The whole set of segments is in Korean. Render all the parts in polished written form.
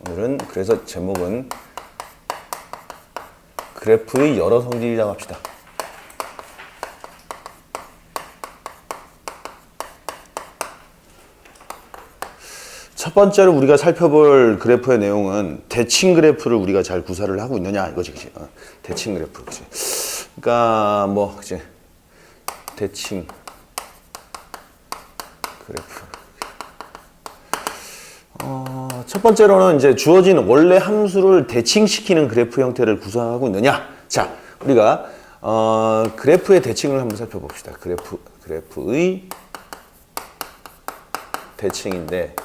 오늘은 그래서 제목은 그래프의 여러 성질이라고 합시다. 첫 번째로 우리가 살펴볼 그래프의 내용은 대칭 그래프를 우리가 잘 구사를 하고 있느냐 이거지, 그치? 대칭 그래프, 그치? 그러니까 뭐, 그치? 대칭 그래프. 첫 번째로는 이제 주어진 원래 함수를 대칭시키는 그래프 형태를 구사하고 있느냐. 자, 우리가 그래프의 대칭을 한번 살펴봅시다. 그래프의 대칭인데.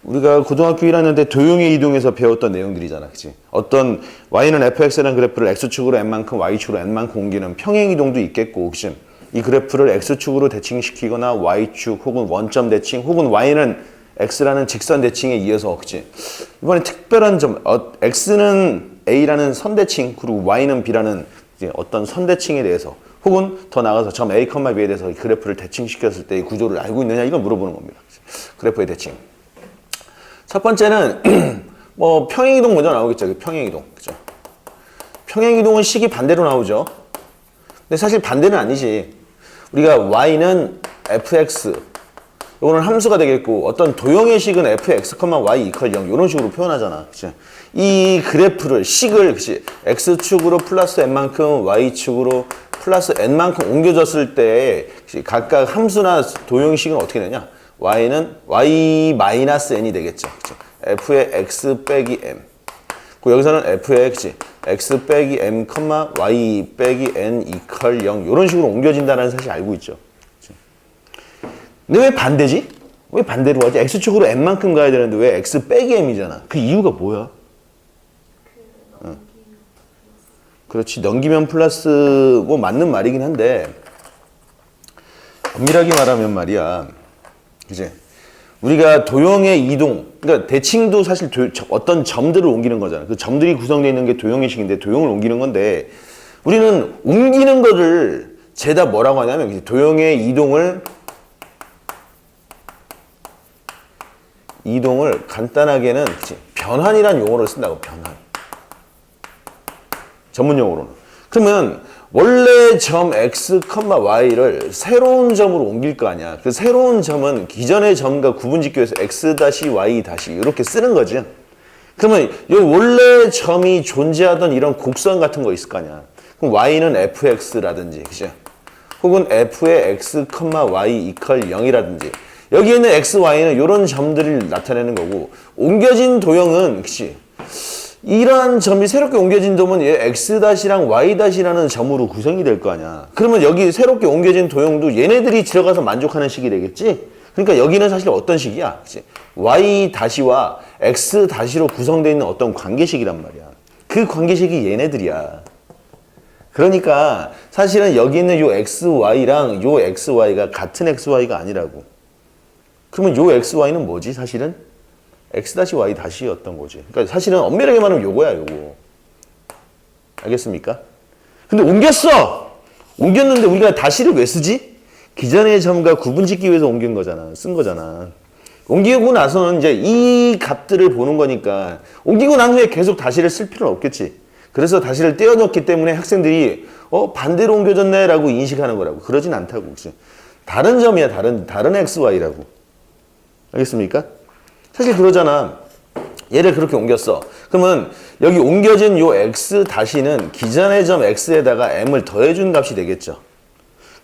우리가 고등학교 1학년 때 도형의 이동에서 배웠던 내용들이잖아, 그치? 어떤 y는 fx라는 그래프를 x축으로 n만큼 y축으로 n만큼 옮기는 평행 이동도 있겠고, 그치? 이 그래프를 x축으로 대칭시키거나 y축 혹은 원점 대칭 혹은 y는 x라는 직선 대칭에 의해서, 그치? 이번에 특별한 점, x는 a라는 선 대칭 그리고 y는 b라는 어떤 선 대칭에 대해서 혹은 더 나아가서 점 a, b에 대해서 이 그래프를 대칭시켰을 때의 구조를 알고 있느냐 이걸 물어보는 겁니다. 그래프의 대칭. 첫 번째는 뭐 평행이동 먼저 나오겠죠. 평행이동, 그죠? 평행이동은 식이 반대로 나오죠. 근데 사실 반대는 아니지. 우리가 y는 fx, 이거는 함수가 되겠고 어떤 도형의 식은 fx, y = 0 이런 식으로 표현하잖아, 그치? 이 그래프를 식을, 그치? x축으로 플러스 n만큼 y축으로 플러스 n만큼 옮겨졌을 때 각각 함수나 도형식은 어떻게 되냐? y는 y-n이 되겠죠. 그쵸? f의 x 빼기 m. 여기서는 f의 x 빼기 m, y 빼기 n = 0 이런 식으로 옮겨진다는 사실 알고 있죠. 그쵸? 근데 왜 반대지? 왜 반대로 가지? x축으로 n만큼 가야 되는데 왜 x 빼기 m이잖아. 그 이유가 뭐야? 그렇지. 넘기면 플러스 뭐 맞는 말이긴 한데 엄밀하게 말하면 말이야. 그치? 우리가 도형의 이동, 그러니까 대칭도 사실 어떤 점들을 옮기는 거잖아. 그 점들이 구성되어 있는 게 도형의 식인데 도형을 옮기는 건데 우리는 옮기는 거를 죄다 뭐라고 하냐면 도형의 이동을 간단하게는 그치? 변환이라는 용어를 쓴다고. 변환. 전문 용어로는. 그러면 원래 점 x, y를 새로운 점으로 옮길 거 아니야. 그 새로운 점은 기존의 점과 구분짓기위해서 x-y- 이렇게 쓰는 거지. 그러면 이 원래 점이 존재하던 이런 곡선 같은 거 있을 거 아니야. 그럼 y는 fx라든지, 그죠? 혹은 f의 x, y = 0이라든지. 여기 있는 x, y는 이런 점들을 나타내는 거고, 옮겨진 도형은, 그치? 이러한 점이 새롭게 옮겨진 점은 x-랑 y-라는 점으로 구성이 될 거 아니야. 그러면 여기 새롭게 옮겨진 도형도 얘네들이 들어가서 만족하는 식이 되겠지? 그러니까 여기는 사실 어떤 식이야? 그치? y-와 x-로 구성되어 있는 어떤 관계식이란 말이야. 그 관계식이 얘네들이야. 그러니까 사실은 여기 있는 요 xy랑 요 xy가 같은 xy가 아니라고. 그러면 요 xy는 뭐지 사실은? x-y-였던 거지. 그러니까 사실은 엄밀하게 말하면 요거야, 요거. 알겠습니까? 근데 옮겼는데 우리가 다시를 왜 쓰지? 기존의 점과 구분짓기 위해서 옮긴 거잖아. 쓴 거잖아. 옮기고 나서는 이제 이 값들을 보는 거니까 옮기고 난 후에 계속 다시를 쓸 필요는 없겠지. 그래서 다시를 떼어넣기 때문에 학생들이 반대로 옮겨졌네 라고 인식하는 거라고. 그러진 않다고. 그치? 다른 점이야. 다른 xy라고. 알겠습니까? 사실 그러잖아. 얘를 그렇게 옮겼어. 그러면 여기 옮겨진 요 x-는 기존의 점 x에다가 m을 더해준 값이 되겠죠.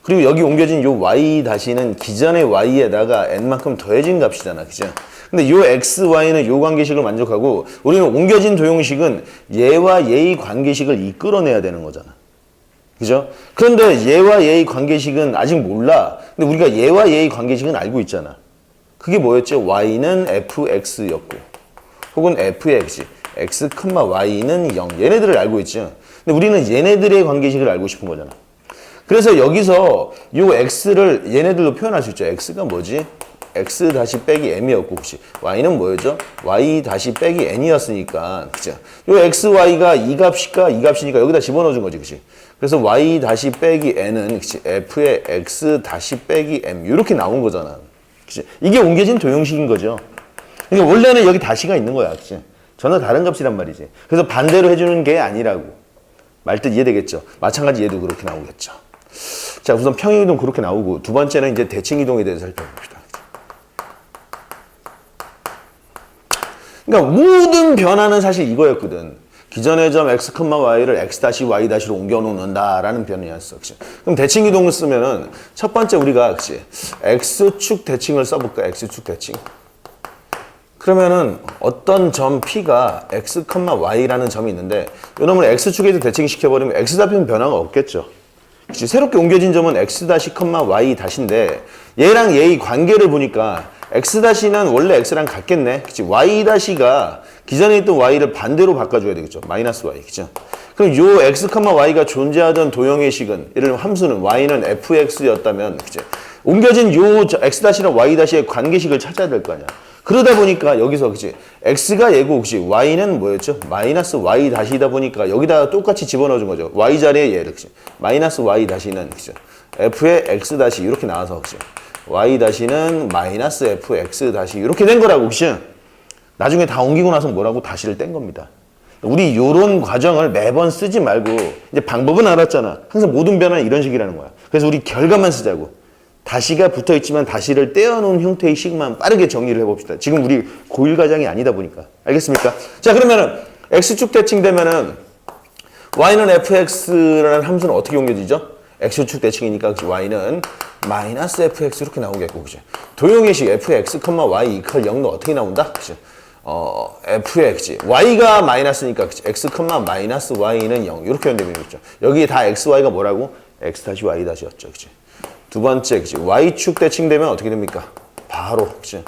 그리고 여기 옮겨진 요 y-는 기존의 y에다가 n만큼 더해진 값이잖아. 그죠? 근데 요 x, y는 요 관계식을 만족하고 우리는 옮겨진 도형식은 얘와 얘의 관계식을 이끌어내야 되는 거잖아. 그죠? 그런데 얘와 얘의 관계식은 아직 몰라. 근데 우리가 얘와 얘의 관계식은 알고 있잖아. 그게 뭐였죠? y는 fx였고 혹은 f의 x, y는 0 얘네들을 알고 있죠. 근데 우리는 얘네들의 관계식을 알고 싶은 거잖아. 그래서 여기서 요 x를 얘네들로 표현할 수 있죠. x가 뭐지? x-m이었고 혹시 y는 뭐였죠? y-n이었으니까 그죠? 요 x, y가 이 값이니까 여기다 집어넣어 준 거지. 그치? 그래서 y-n은 그치? f의 x-m 이렇게 나온 거잖아. 그치? 이게 옮겨진 도형식인 거죠. 그러니까 원래는 여기 다시가 있는 거야. 그치? 전혀 다른 값이란 말이지. 그래서 반대로 해주는 게 아니라고. 말뜻 이해되겠죠? 마찬가지 얘도 그렇게 나오겠죠. 자, 우선 평행이동 그렇게 나오고 두 번째는 이제 대칭이동에 대해서 살펴봅시다. 그러니까 모든 변화는 사실 이거였거든. 기존의 점 x, y를 x-y-로 옮겨 놓는다라는 변이었어. 그치? 그럼 대칭이동을 쓰면은 첫 번째 우리가 그치? x축 대칭을 써볼까? x축 대칭. 그러면은 어떤 점 P가 x, y라는 점이 있는데 이놈을 x축에도 대칭시켜버리면 x좌표는 변화가 없겠죠. 그치? 새롭게 옮겨진 점은 x-y-인데 얘랑 얘의 관계를 보니까 x-는 원래 x랑 같겠네. 그치? y-가 기존에 있던 y를 반대로 바꿔줘야 되겠죠. 마이너스 y. 그죠? 그럼 요 x, y가 존재하던 도형의 식은 예를 들면 함수는 y는 fx였다면 그치? 옮겨진 요 x-랑 y-의 관계식을 찾아야 될 거 아니야. 그러다 보니까 여기서 그치? x가 얘고 혹시 y는 뭐였죠? 마이너스 y-이다 보니까 여기다가 똑같이 집어넣어준 거죠. y 자리에 얘를 그치? 마이너스 y-는 그치? f의 x- 이렇게 나와서 그치? y-는 마이너스 fx- 이렇게 된 거라고 그치? 나중에 다 옮기고 나서 뭐라고 다시를 뗀 겁니다. 우리 요런 과정을 매번 쓰지 말고 이제 방법은 알았잖아. 항상 모든 변화는 이런 식이라는 거야. 그래서 우리 결과만 쓰자고. 다시가 붙어있지만 다시를 떼어놓은 형태의 식만 빠르게 정리를 해봅시다. 지금 우리 고1 과정이 아니다 보니까. 알겠습니까? 자, 그러면은 x축 대칭되면은 y는 fx라는 함수는 어떻게 옮겨지죠? x축 대칭이니까 y는 마이너스 fx 이렇게 나오겠고, 그죠? 도형의 식 fx, y 이퀄 0도 어떻게 나온다? 그죠? fx, y가 마이너스니까 그치? x, 마이너스 y는 0 이렇게 연대되겠죠. 여기 다 x, y가 뭐라고? x-y-였죠. 그치? 두 번째, 그치? y축 대칭되면 어떻게 됩니까? 바로, 그치?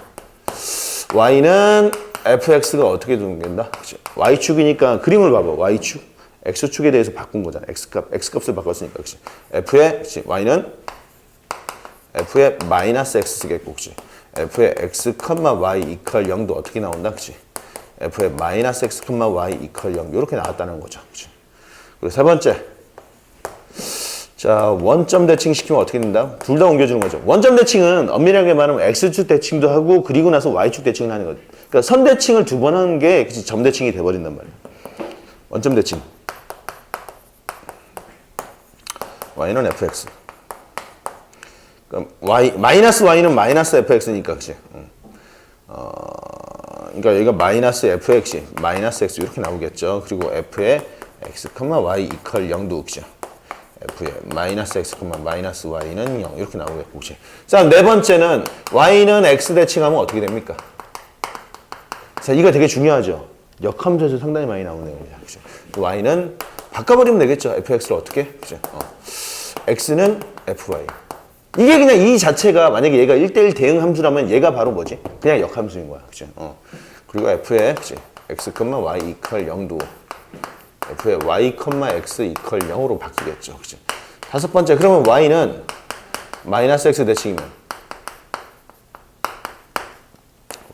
y는 fx가 어떻게 된다? 그치? y축이니까 그림을 봐봐. y축, x축에 대해서 바꾼 거잖아. x값을 바꿨으니까, 그치? f의, 그치? y는 f의 마이너스 x 쓰겠고, 그치? f의 x, y 이퀄 0도 어떻게 나온다? 그치? f의 마이너스 x, y 이퀄 0 이렇게 나왔다는 거죠. 그치? 그리고 세 번째. 자, 원점 대칭 시키면 어떻게 된다? 둘 다 옮겨주는 거죠. 원점 대칭은 엄밀하게 말하면 x축 대칭도 하고 그리고 나서 y축 대칭을 하는 거죠. 그러니까 선 대칭을 두 번 하는 게 그치? 점 대칭이 돼버린단 말이에요. 원점 대칭. y는 fx. 그럼 마이너스 y는 마이너스 fx니까, 그치? 그러니까 여기가 마이너스 fx, 마이너스 x 이렇게 나오겠죠. 그리고 f의 x, y 이퀄 0도, 그죠? f의 마이너스 x, 마이너스 y는 0 이렇게 나오겠고, 그치? 자, 네 번째는 y는 x 대칭하면 어떻게 됩니까? 자, 이거 되게 중요하죠. 역함수에서 상당히 많이 나오는 내용입니다. 그치? y는 바꿔버리면 되겠죠. fx를 어떻게? 그치? x는 fy. 이게 그냥 이 자체가 만약에 얘가 1대1 대응 함수라면 얘가 바로 뭐지? 그냥 역함수인 거야. 그치? 그리고 f의 그치? x, y 이퀄 0도 f의 y, x 이퀄 0으로 바뀌겠죠. 그치? 다섯 번째, 그러면 y는 마이너스 x 대칭이면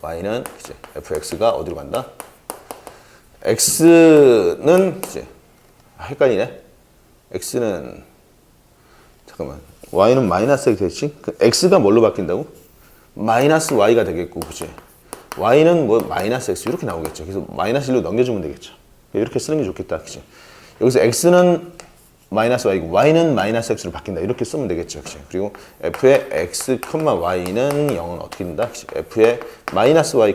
y는 그치? fx가 어디로 간다? x는 그치? 헷갈리네. x는 잠깐만. y는 마이너스 x 대칭? x가 뭘로 바뀐다고? 마이너스 y가 되겠고, 그치? y는 뭐 마이너스 x 이렇게 나오겠죠. 그래서 마이너스 1로 넘겨주면 되겠죠. 이렇게 쓰는 게 좋겠다, 그치? 여기서 x는 마이너스 y고 y는 마이너스 x로 바뀐다. 이렇게 쓰면 되겠죠, 그치? 그리고 f의 x, y는 0은 어떻게 된다? 그치? f의 마이너스 y,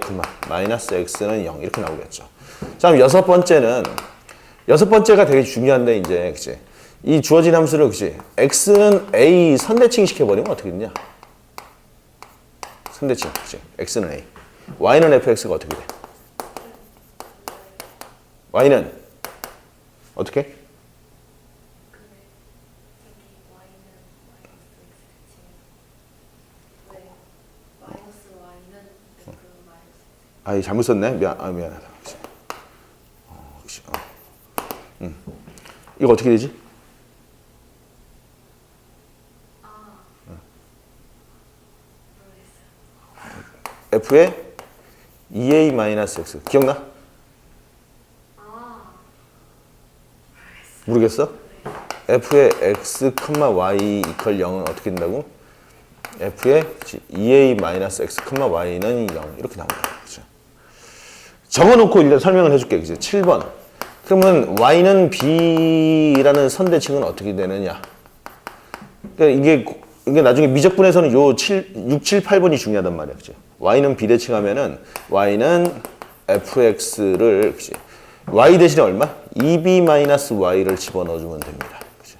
마이너스 x는 0 이렇게 나오겠죠. 자, 그럼 여섯 번째가 되게 중요한데 이제, 그치? 이 주어진 함수를 그치? x는 a 선대칭 시켜버리면 어떻게 되냐? 선대칭, 그치? x는 a. y는 fx가 어떻게 돼? y는 어떻게? 아, 잘못 썼네. 미안하다. 그치? 그치? 이거 어떻게 되지? f의 2a-x 기억나? 모르겠어? f의 x, y 이퀄 0은 어떻게 된다고? f의 2a-x, y는 0 이렇게 나온다. 그렇죠? 적어놓고 일단 설명을 해줄게. 그치? 7번. 그러면 y는 b라는 선대칭은 어떻게 되느냐? 그러니까 이게 나중에 미적분에서는 요 6, 7, 8번이 중요하단 말이야. 그치? y는 b 대칭하면은 y는 fx를 그치? y 대신에 얼마? 2b-y를 집어넣어주면 됩니다. 그치?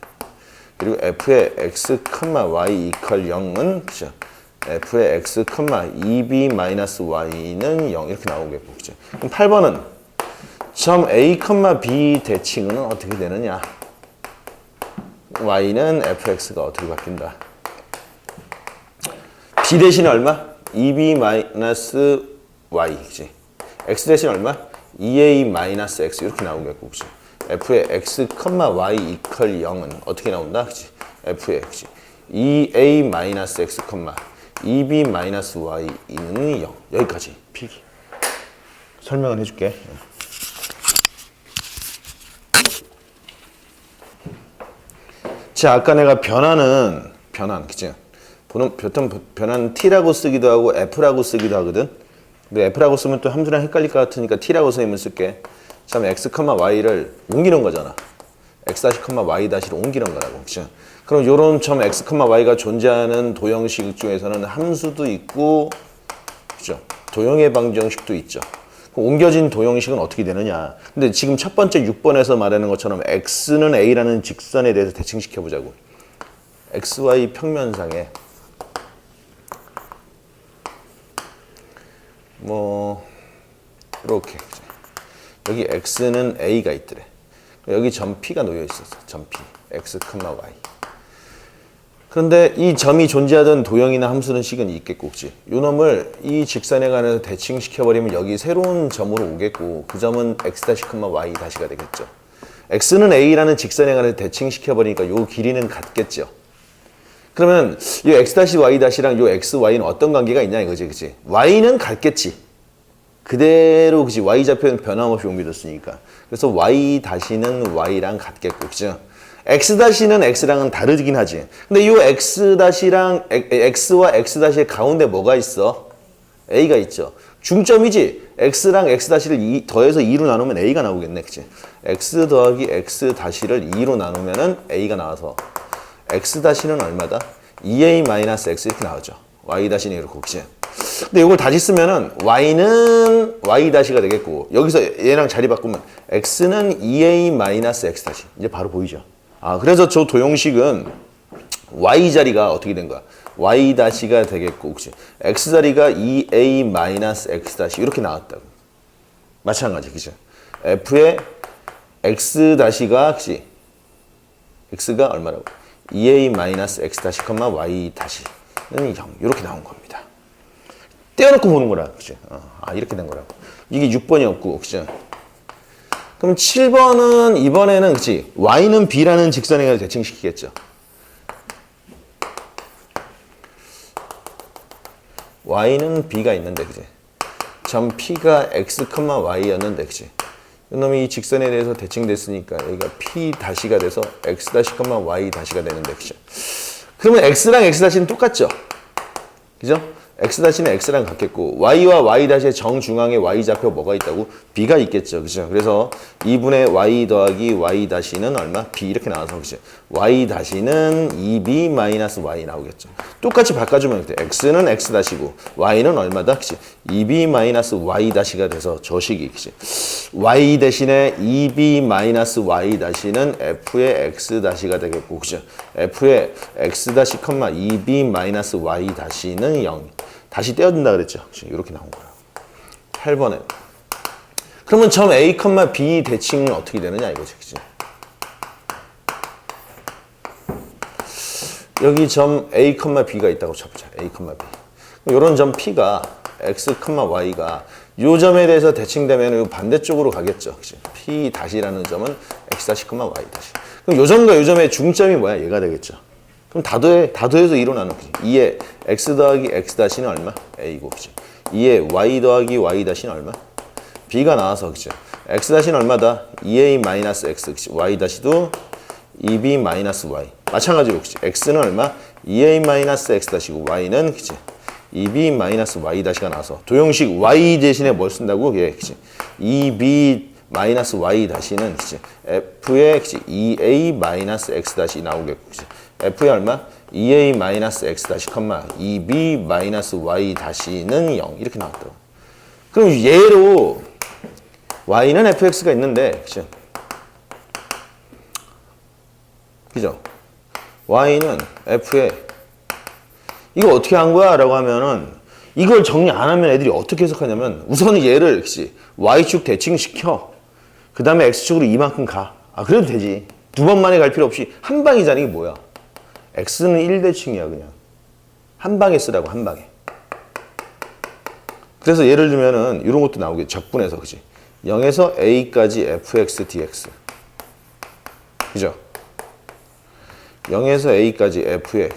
그리고 f의 x, y 이퀄 0은 그치? f의 x, 2b-y는 0 이렇게 나오겠고. 그치? 그럼 8번은 점 a, b 대칭은 어떻게 되느냐? y는 fx가 어떻게 바뀐다? b 대신에 얼마? 2b-y 그치? x 대신 얼마? 2a-x 이렇게 나오겠고. 그치? f의 x, y 이퀄 0은 어떻게 나온다? 그치? f의 그치? 2a-x, 2b-y는 0 여기까지 필기 설명을 해줄게. 자, 아까 내가 변환, 그치? 보통 변환 t라고 쓰기도 하고 f라고 쓰기도 하거든. 근데 f라고 쓰면 또 함수랑 헷갈릴 것 같으니까 t라고 선생님을 쓸게. 참 x, y를 옮기는 거잖아. x-, y-를 옮기는 거라고. 그치? 그럼 요런 점 x, y가 존재하는 도형식 중에서는 함수도 있고, 그죠? 도형의 방정식도 있죠. 옮겨진 도형식은 어떻게 되느냐. 근데 지금 첫 번째 6번에서 말하는 것처럼 x는 a라는 직선에 대해서 대칭시켜 보자고. xy 평면상에 뭐 이렇게 여기 x는 a가 있더래. 여기 점 p가 놓여 있었어. 점 p x, y. 그런데 이 점이 존재하던 도형이나 함수는 식은 있겠고, 그치? 요 놈을 이 직선에 관해서 대칭시켜버리면 여기 새로운 점으로 오겠고, 그 점은 x-, y-가 되겠죠. x는 a라는 직선에 관해서 대칭시켜버리니까 요 길이는 같겠죠. 그러면 이 x-, y-랑 요 x, y는 어떤 관계가 있냐 이거지, 그치? y는 같겠지. 그대로, 그치? y좌표는 변함없이 옮겨졌으니까. 그래서 y-는 y랑 같겠고, 그죠? x-는 x랑은 다르긴 하지. 근데 이 x-랑 x와 x-의 가운데 뭐가 있어? a가 있죠. 중점이지. x랑 x-를 더해서 2로 나누면 a가 나오겠네. 그치? x 더하기 x-를 2로 나누면은 a가 나와서 x-는 얼마다? 2a-x 이렇게 나오죠. y-는 이렇게. 그치? 근데 이걸 다시 쓰면은 y는 y-가 되겠고, 여기서 얘랑 자리 바꾸면 x는 2a-x. 이제 바로 보이죠? 아, 그래서 저 도형식은 y 자리가 어떻게 된 거야? y-가 되겠고, 그치? x 자리가 2a-x 이렇게 나왔다고. 마찬가지, 그치? f의 x-가, 그치? x가 얼마라고? 2a-x, y-는 0. 이렇게 나온 겁니다. 떼어놓고 보는 거라, 그치? 아, 이렇게 된 거라고. 이게 6번이었고, 그치? 그럼 7번은 이번에는 그치? y는 b라는 직선에 대칭시키겠죠. y는 b가 있는데, 그치? 점 p가 x, y였는데, 그치? 이놈이 이 직선에 대해서 대칭됐으니까 여기가 p-가 돼서 x-, y-가 되는데, 그치? 그러면 x랑 x-는 똑같죠? 그죠? x-는 x랑 같겠고, y와 y-의 정중앙에 y좌표 뭐가 있다고? b가 있겠죠. 그죠? 그래서 2분의 y 더하기 y-는 얼마? b 이렇게 나와서, 그죠? y-는 2b-y 나오겠죠. 똑같이 바꿔주면 돼. x는 x-고, y는 얼마다? 그치? 2b-y-가 돼서 저 식이, 그치? y 대신에 2b-y-는 f의 x-가 되겠고, 그죠? f의 x-, 2b-y-는 0. 다시 떼어준다 그랬죠. 이렇게 나온 거야. 8번에. 그러면 점 A, B 대칭은 어떻게 되느냐 이거지. 그치? 여기 점 A, B가 있다고 쳐보자. A, B. 이런 점 P가 X, Y가 이 점에 대해서 대칭되면 이 반대쪽으로 가겠죠. 그치? P-라는 점은 X-, Y-. 그럼 이 점과 이 점의 중점이 뭐야? 얘가 되겠죠. 그럼 다 더해서 2로 나누지. 2에 x 더하기 x-는 얼마? a고, 그치? 2에 y 더하기 y-는 얼마? b가 나와서, 그치? x-는 얼마다? 2a-x, 그치? y-도 2b-y. 마찬가지로, 그치? x는 얼마? 2a-x-고, y는, 그치? 2b 마이너스 y 다시가 나와서 도형식 y 대신에 뭘 쓴다고? 예, 그치. 2b 마이너스 y 다시는 그치. f의 그치. 2a 마이너스 x 다시 나오겠고 그치. f의 얼마? 2a 마이너스 x 다시 컴마 2b 마이너스 y 다시는 0 이렇게 나왔다고. 그럼 얘로 y는 fx가 있는데 그치. 그죠? y는 f에 이거 어떻게 한 거야? 라고 하면은 이걸 정리 안 하면 애들이 어떻게 해석하냐면 우선은 얘를 그치 y축 대칭시켜 그 다음에 x축으로 이만큼 가. 아 그래도 되지. 두 번 만에 갈 필요 없이 한 방이잖아. 이게 뭐야? x는 1대칭이야 그냥. 한 방에 쓰라고 한 방에. 그래서 예를 들면은 이런 것도 나오겠지. 적분해서 그치 0에서 a까지 fx dx 그죠? 0에서 a까지 f의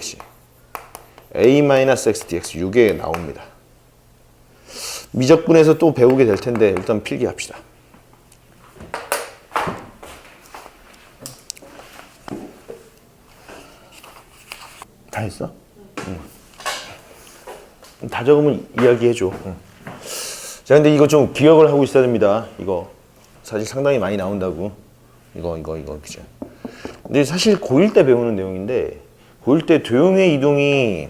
a-x dx 6에 나옵니다. 미적분에서 또 배우게 될 텐데 일단 필기합시다. 다 했어? 응. 다 적으면 이야기해줘. 응. 자, 근데 이거 좀 기억을 하고 있어야 됩니다. 이거 사실 상당히 많이 나온다고. 이거 그죠? 근데 사실 고1 때 배우는 내용인데 고1 때 도형의 이동이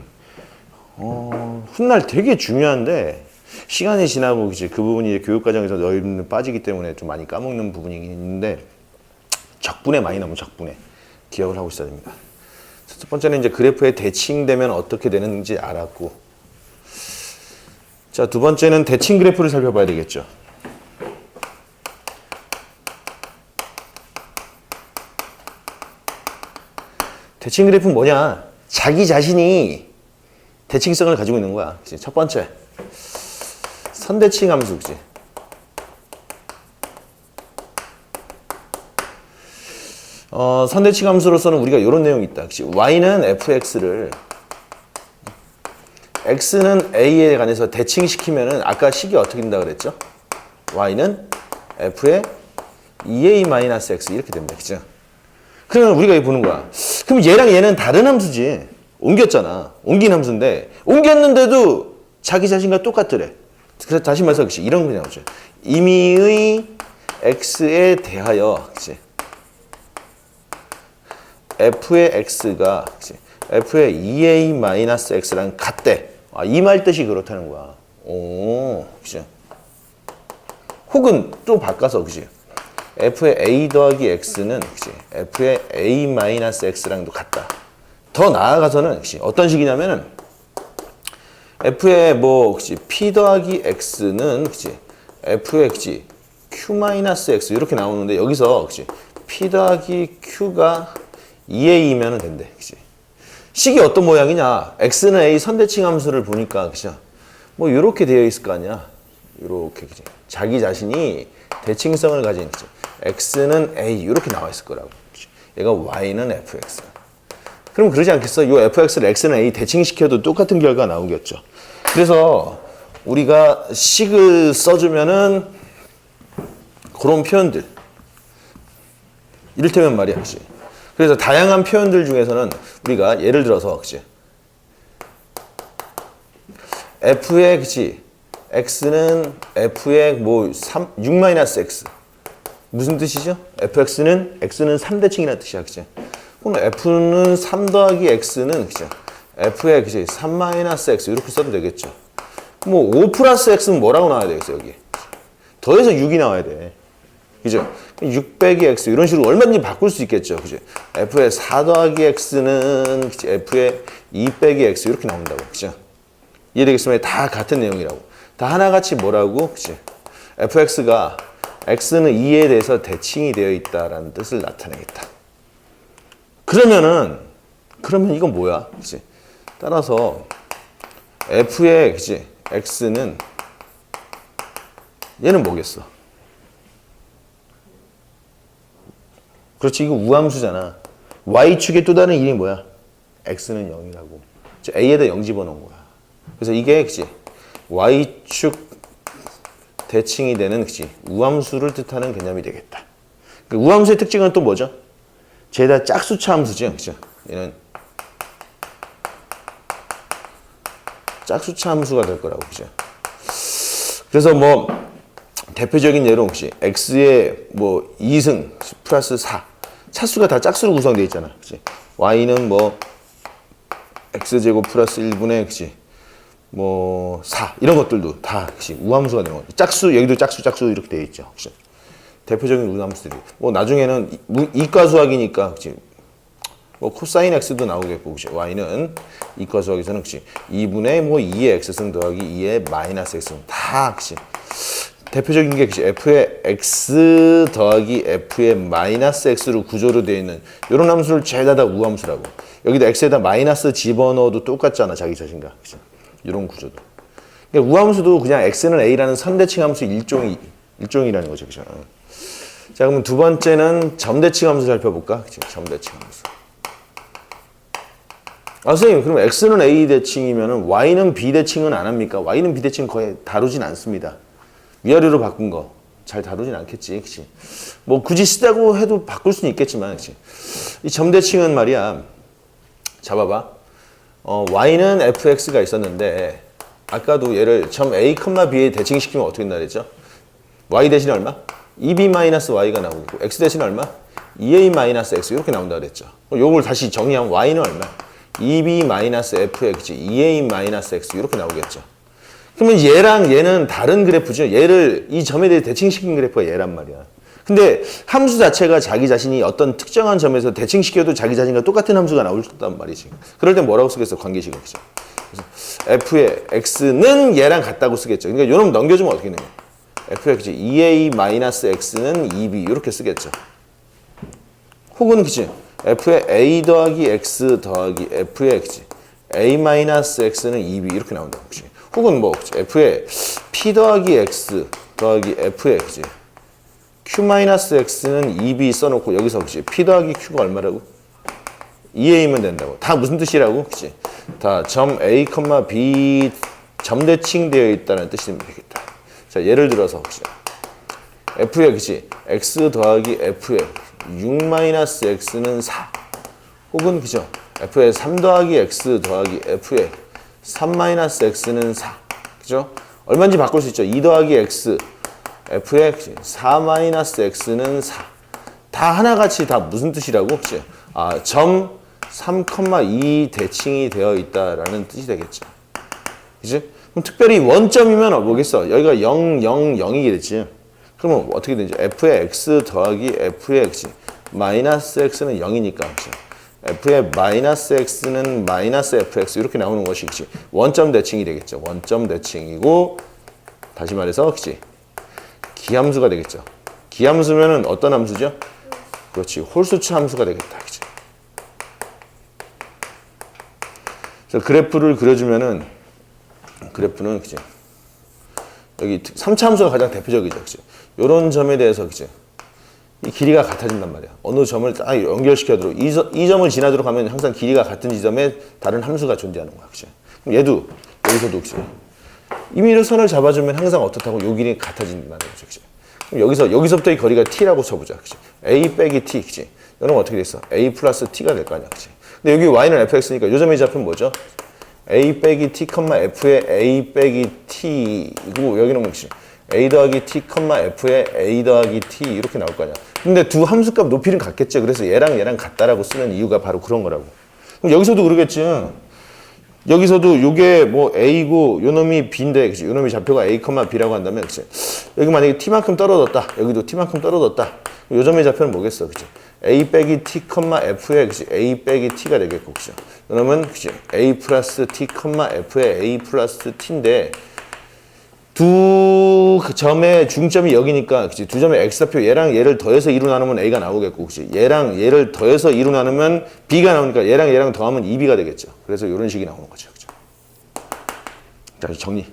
훗날 되게 중요한데 시간이 지나고 이제 그 부분이 이제 교육 과정에서 너희는 빠지기 때문에 좀 많이 까먹는 부분이 있는데 적분에 많이 나오면 적분에 기억을 하고 있어야 됩니다. 첫 번째는 이제 그래프에 대칭되면 어떻게 되는지 알았고 자, 두 번째는 대칭 그래프를 살펴봐야 되겠죠. 대칭 그래프는 뭐냐? 자기 자신이 대칭성을 가지고 있는 거야. 그치? 첫 번째, 선대칭 함수, 그치? 선대칭 함수로서는 우리가 이런 내용이 있다. 그치? y는 fx를 x는 a에 관해서 대칭시키면은 아까 식이 어떻게 된다 그랬죠? y는 f의 2a-x 이렇게 됩니다. 그죠? 그러면 우리가 이거 보는 거야. 그럼 얘랑 얘는 다른 함수지. 옮겼잖아. 옮긴 함수인데 옮겼는데도 자기 자신과 똑같더래. 그래서 다시 말해서 그치? 이런 거 나오죠. 임의의 x에 대하여 그치? f의 x가 그치? f의 2a-x랑 같대. 아, 이 말 뜻이 그렇다는 거야. 오, 그치? 혹은 또 바꿔서 그치? f의 a 더하기 x는 그치? f의 a-x랑도 같다. 더 나아가서는 그치? 어떤 식이냐면은 f의 뭐 그치? p 더하기 x는 그치? f의 그치? q-x 이렇게 나오는데 여기서 그치? p 더하기 q가 2a이면 된대. 그치? 식이 어떤 모양이냐? x는 a 선대칭 함수를 보니까 그죠? 뭐 이렇게 되어 있을 거 아니야? 이렇게 그치? 자기 자신이 대칭성을 가진 그치? x는 a 이렇게 나와 있을 거라고. 그치? 얘가 y는 fx. 그럼 그러지 않겠어? 이 fx를 x는 a 대칭시켜도 똑같은 결과가 나오겠죠. 그래서 우리가 식을 써주면은 그런 표현들. 이를테면 말이야, 그치? 그래서 다양한 표현들 중에서는 우리가 예를 들어서, 그치? f의, 그치? x는 f의 뭐 6-x. 무슨 뜻이죠? fx는 x는 3대칭이라는 뜻이야, 그치? 그럼 f는 3 더하기 x는, 그치? f의, 그치? 3-x 이렇게 써도 되겠죠. 뭐 5 플러스 x는 뭐라고 나와야 되겠어, 여기? 더해서 6이 나와야 돼. 그죠? 6 빼기 x 이런 식으로 얼마든지 바꿀 수 있겠죠. 그죠? f의 4 더하기 x는 그치? f의 2 빼기 x 이렇게 나온다고. 그죠? 이해되겠습니까? 다 같은 내용이라고. 다 하나같이 뭐라고? 그치? fx가 x는 2에 대해서 대칭이 되어 있다라는 뜻을 나타내겠다. 그러면 이건 뭐야? 그치? 따라서 f의 그치? x는 얘는 뭐겠어? 그렇지, 이거 우함수잖아. y축의 또 다른 이름이 뭐야? x는 0이라고. a에다 0 집어넣은 거야. 그래서 이게 그치? y축 대칭이 되는 그치? 우함수를 뜻하는 개념이 되겠다. 그 우함수의 특징은 또 뭐죠? 죄다 짝수차 함수죠. 그쵸? 얘는 짝수차 함수가 될 거라고. 그죠? 그래서 뭐 대표적인 예로 혹시 x의 뭐 2승 플러스 4 차수가 다 짝수로 구성되어 있잖아. 그치? y는 뭐 x제곱 플러스 1분의 그치? 뭐 4 이런 것들도 다 그치? 우함수가 되는 거지. 짝수 여기도 짝수 이렇게 되어 있죠. 그치? 대표적인 우함수들이 뭐 나중에는 이과 수학이니까 그치? 뭐 코사인 x도 나오겠고 그치? y는 이과 수학에서는 그치? 2분의 뭐 2의 x승 더하기 2의 마이너스 x승 다 그치? 대표적인 게 그치? f의 x 더하기 f의 마이너스 x로 구조로 되어 있는 이런 함수를 죄다 다 우함수라고. 여기다 x에다 마이너스 집어넣어도 똑같잖아 자기 자신과. 그치? 이런 구조도. 그러니까 우함수도 그냥 x는 a라는 선대칭 함수 일종이라는 거죠. 그죠? 자, 그러면 두 번째는 점대칭 함수 살펴볼까? 그치? 점대칭 함수. 아, 선생님, 그럼 x는 a 대칭이면은 y는 b 대칭은 안 합니까? y는 b 대칭 거의 다루진 않습니다. 위아래로 바꾼 거 잘 다루진 않겠지, 그치? 뭐 굳이 쓰다고 해도 바꿀 수는 있겠지만, 그치? 이 점대칭은 말이야, 잡아봐. y는 fx가 있었는데 아까도 얘를 점 a, b에 대칭시키면 어떻게 된다 그랬죠? y 대신 얼마? 2b-y가 나오고 x 대신 얼마? 2a-x 이렇게 나온다 그랬죠. 요걸 다시 정리하면 y는 얼마? 2b-fx, 2a-x 이렇게 나오겠죠. 그러면 얘랑 얘는 다른 그래프죠. 얘를 이 점에 대해 대칭시킨 그래프가 얘란 말이야. 근데 함수 자체가 자기 자신이 어떤 특정한 점에서 대칭시켜도 자기 자신과 똑같은 함수가 나올 수 있단 말이지. 그럴 땐 뭐라고 쓰겠어? 관계식을. 그죠? 그래서 f의 x는 얘랑 같다고 쓰겠죠. 그러니까 요놈 넘겨주면 어떻게 되냐? f의 2a-x는 2b 이렇게 쓰겠죠. 혹은 그치? f의 a 더하기 x 더하기 f의 그치? a-x는 2b 이렇게 나온다. 혹시. 혹은 뭐 그치? f의 p 더하기 x 더하기 f의 그치? q-x는 2b 써놓고 여기서 그치? p 더하기 q가 얼마라고? 2a면 된다고. 다 무슨 뜻이라고? 그치? 다 점 a, b 점대칭되어 있다는 뜻이 되겠다. 자, 예를 들어서 그치? f의 그치? x 더하기 f의 6-x는 4. 혹은 그죠? f의 3 더하기 x 더하기 f의 3-x는 4. 그죠? 얼마인지 바꿀 수 있죠. 2 더하기 x f의 4-x는 4. 다 하나같이 다 무슨 뜻이라고? 그치? 아, 점 3,2 대칭이 되어 있다라는 뜻이 되겠죠. 그치? 그럼 특별히 원점이면 뭐겠어? 여기가 0, 0, 0이겠지. 그러면 어떻게 되지? f의 x 더하기 f의 x 마이너스 x는 0이니까 그치? f의 마이너스 x는 마이너스 fx 이렇게 나오는 것이 그치? 원점 대칭이 되겠죠. 원점 대칭이고 다시 말해서 그치? 기함수가 되겠죠. 기함수면은 어떤 함수죠? 그렇지. 홀수차 함수가 되겠다. 그치? 그래서 그래프를 그려주면은 그래프는 그치? 여기 3차 함수가 가장 대표적이죠. 그치? 요런 점에 대해서 그치? 이 길이가 같아진단 말이야. 어느 점을 딱 연결시켜도록 이 점을 지나도록 하면 항상 길이가 같은 지점에 다른 함수가 존재하는 거야. 그치? 그럼 얘도 여기서도 그치? 임의로 선을 잡아주면 항상 어떻다고 요 길이가 같아진다는 거죠. 그치? 그럼 여기서부터 이 거리가 t라고 쳐보자. 그치? a 빼기 t. 그치? 이러면 어떻게 됐어? a 플러스 t가 될 거 아니야. 그치? 근데 여기 y는 fx니까 요 점의 좌표는 뭐죠? a 빼기 t, f의 a 빼기 t이고 여기는 뭐지? a 더하기 t, f의 a 더하기 t 이렇게 나올 거 아니야. 근데 두 함수값 높이는 같겠죠. 그래서 얘랑 같다라고 쓰는 이유가 바로 그런 거라고. 그럼 여기서도 그러겠지. 여기서도 요게 뭐 a고 요 놈이 b인데 그치? 요 놈이 좌표가 a, b라고 한다면 그치? 여기 만약에 t만큼 떨어졌다. 여기도 t만큼 떨어졌다. 요 점의 좌표는 뭐겠어? 그치? a 빼기 t, f의 그치? a 빼기 t가 되겠고 그치? 그러면 그치? a 플러스 t, f의 a 플러스 t인데 두 그 점의 중점이 여기니까 그치? 두 점의 x좌표 얘랑 얘를 더해서 2로 나누면 a가 나오겠고 그치? 얘랑 얘를 더해서 2로 나누면 b가 나오니까 얘랑 더하면 2b가 되겠죠. 그래서 이런 식이 나오는 거죠. 그쵸? 자, 정리.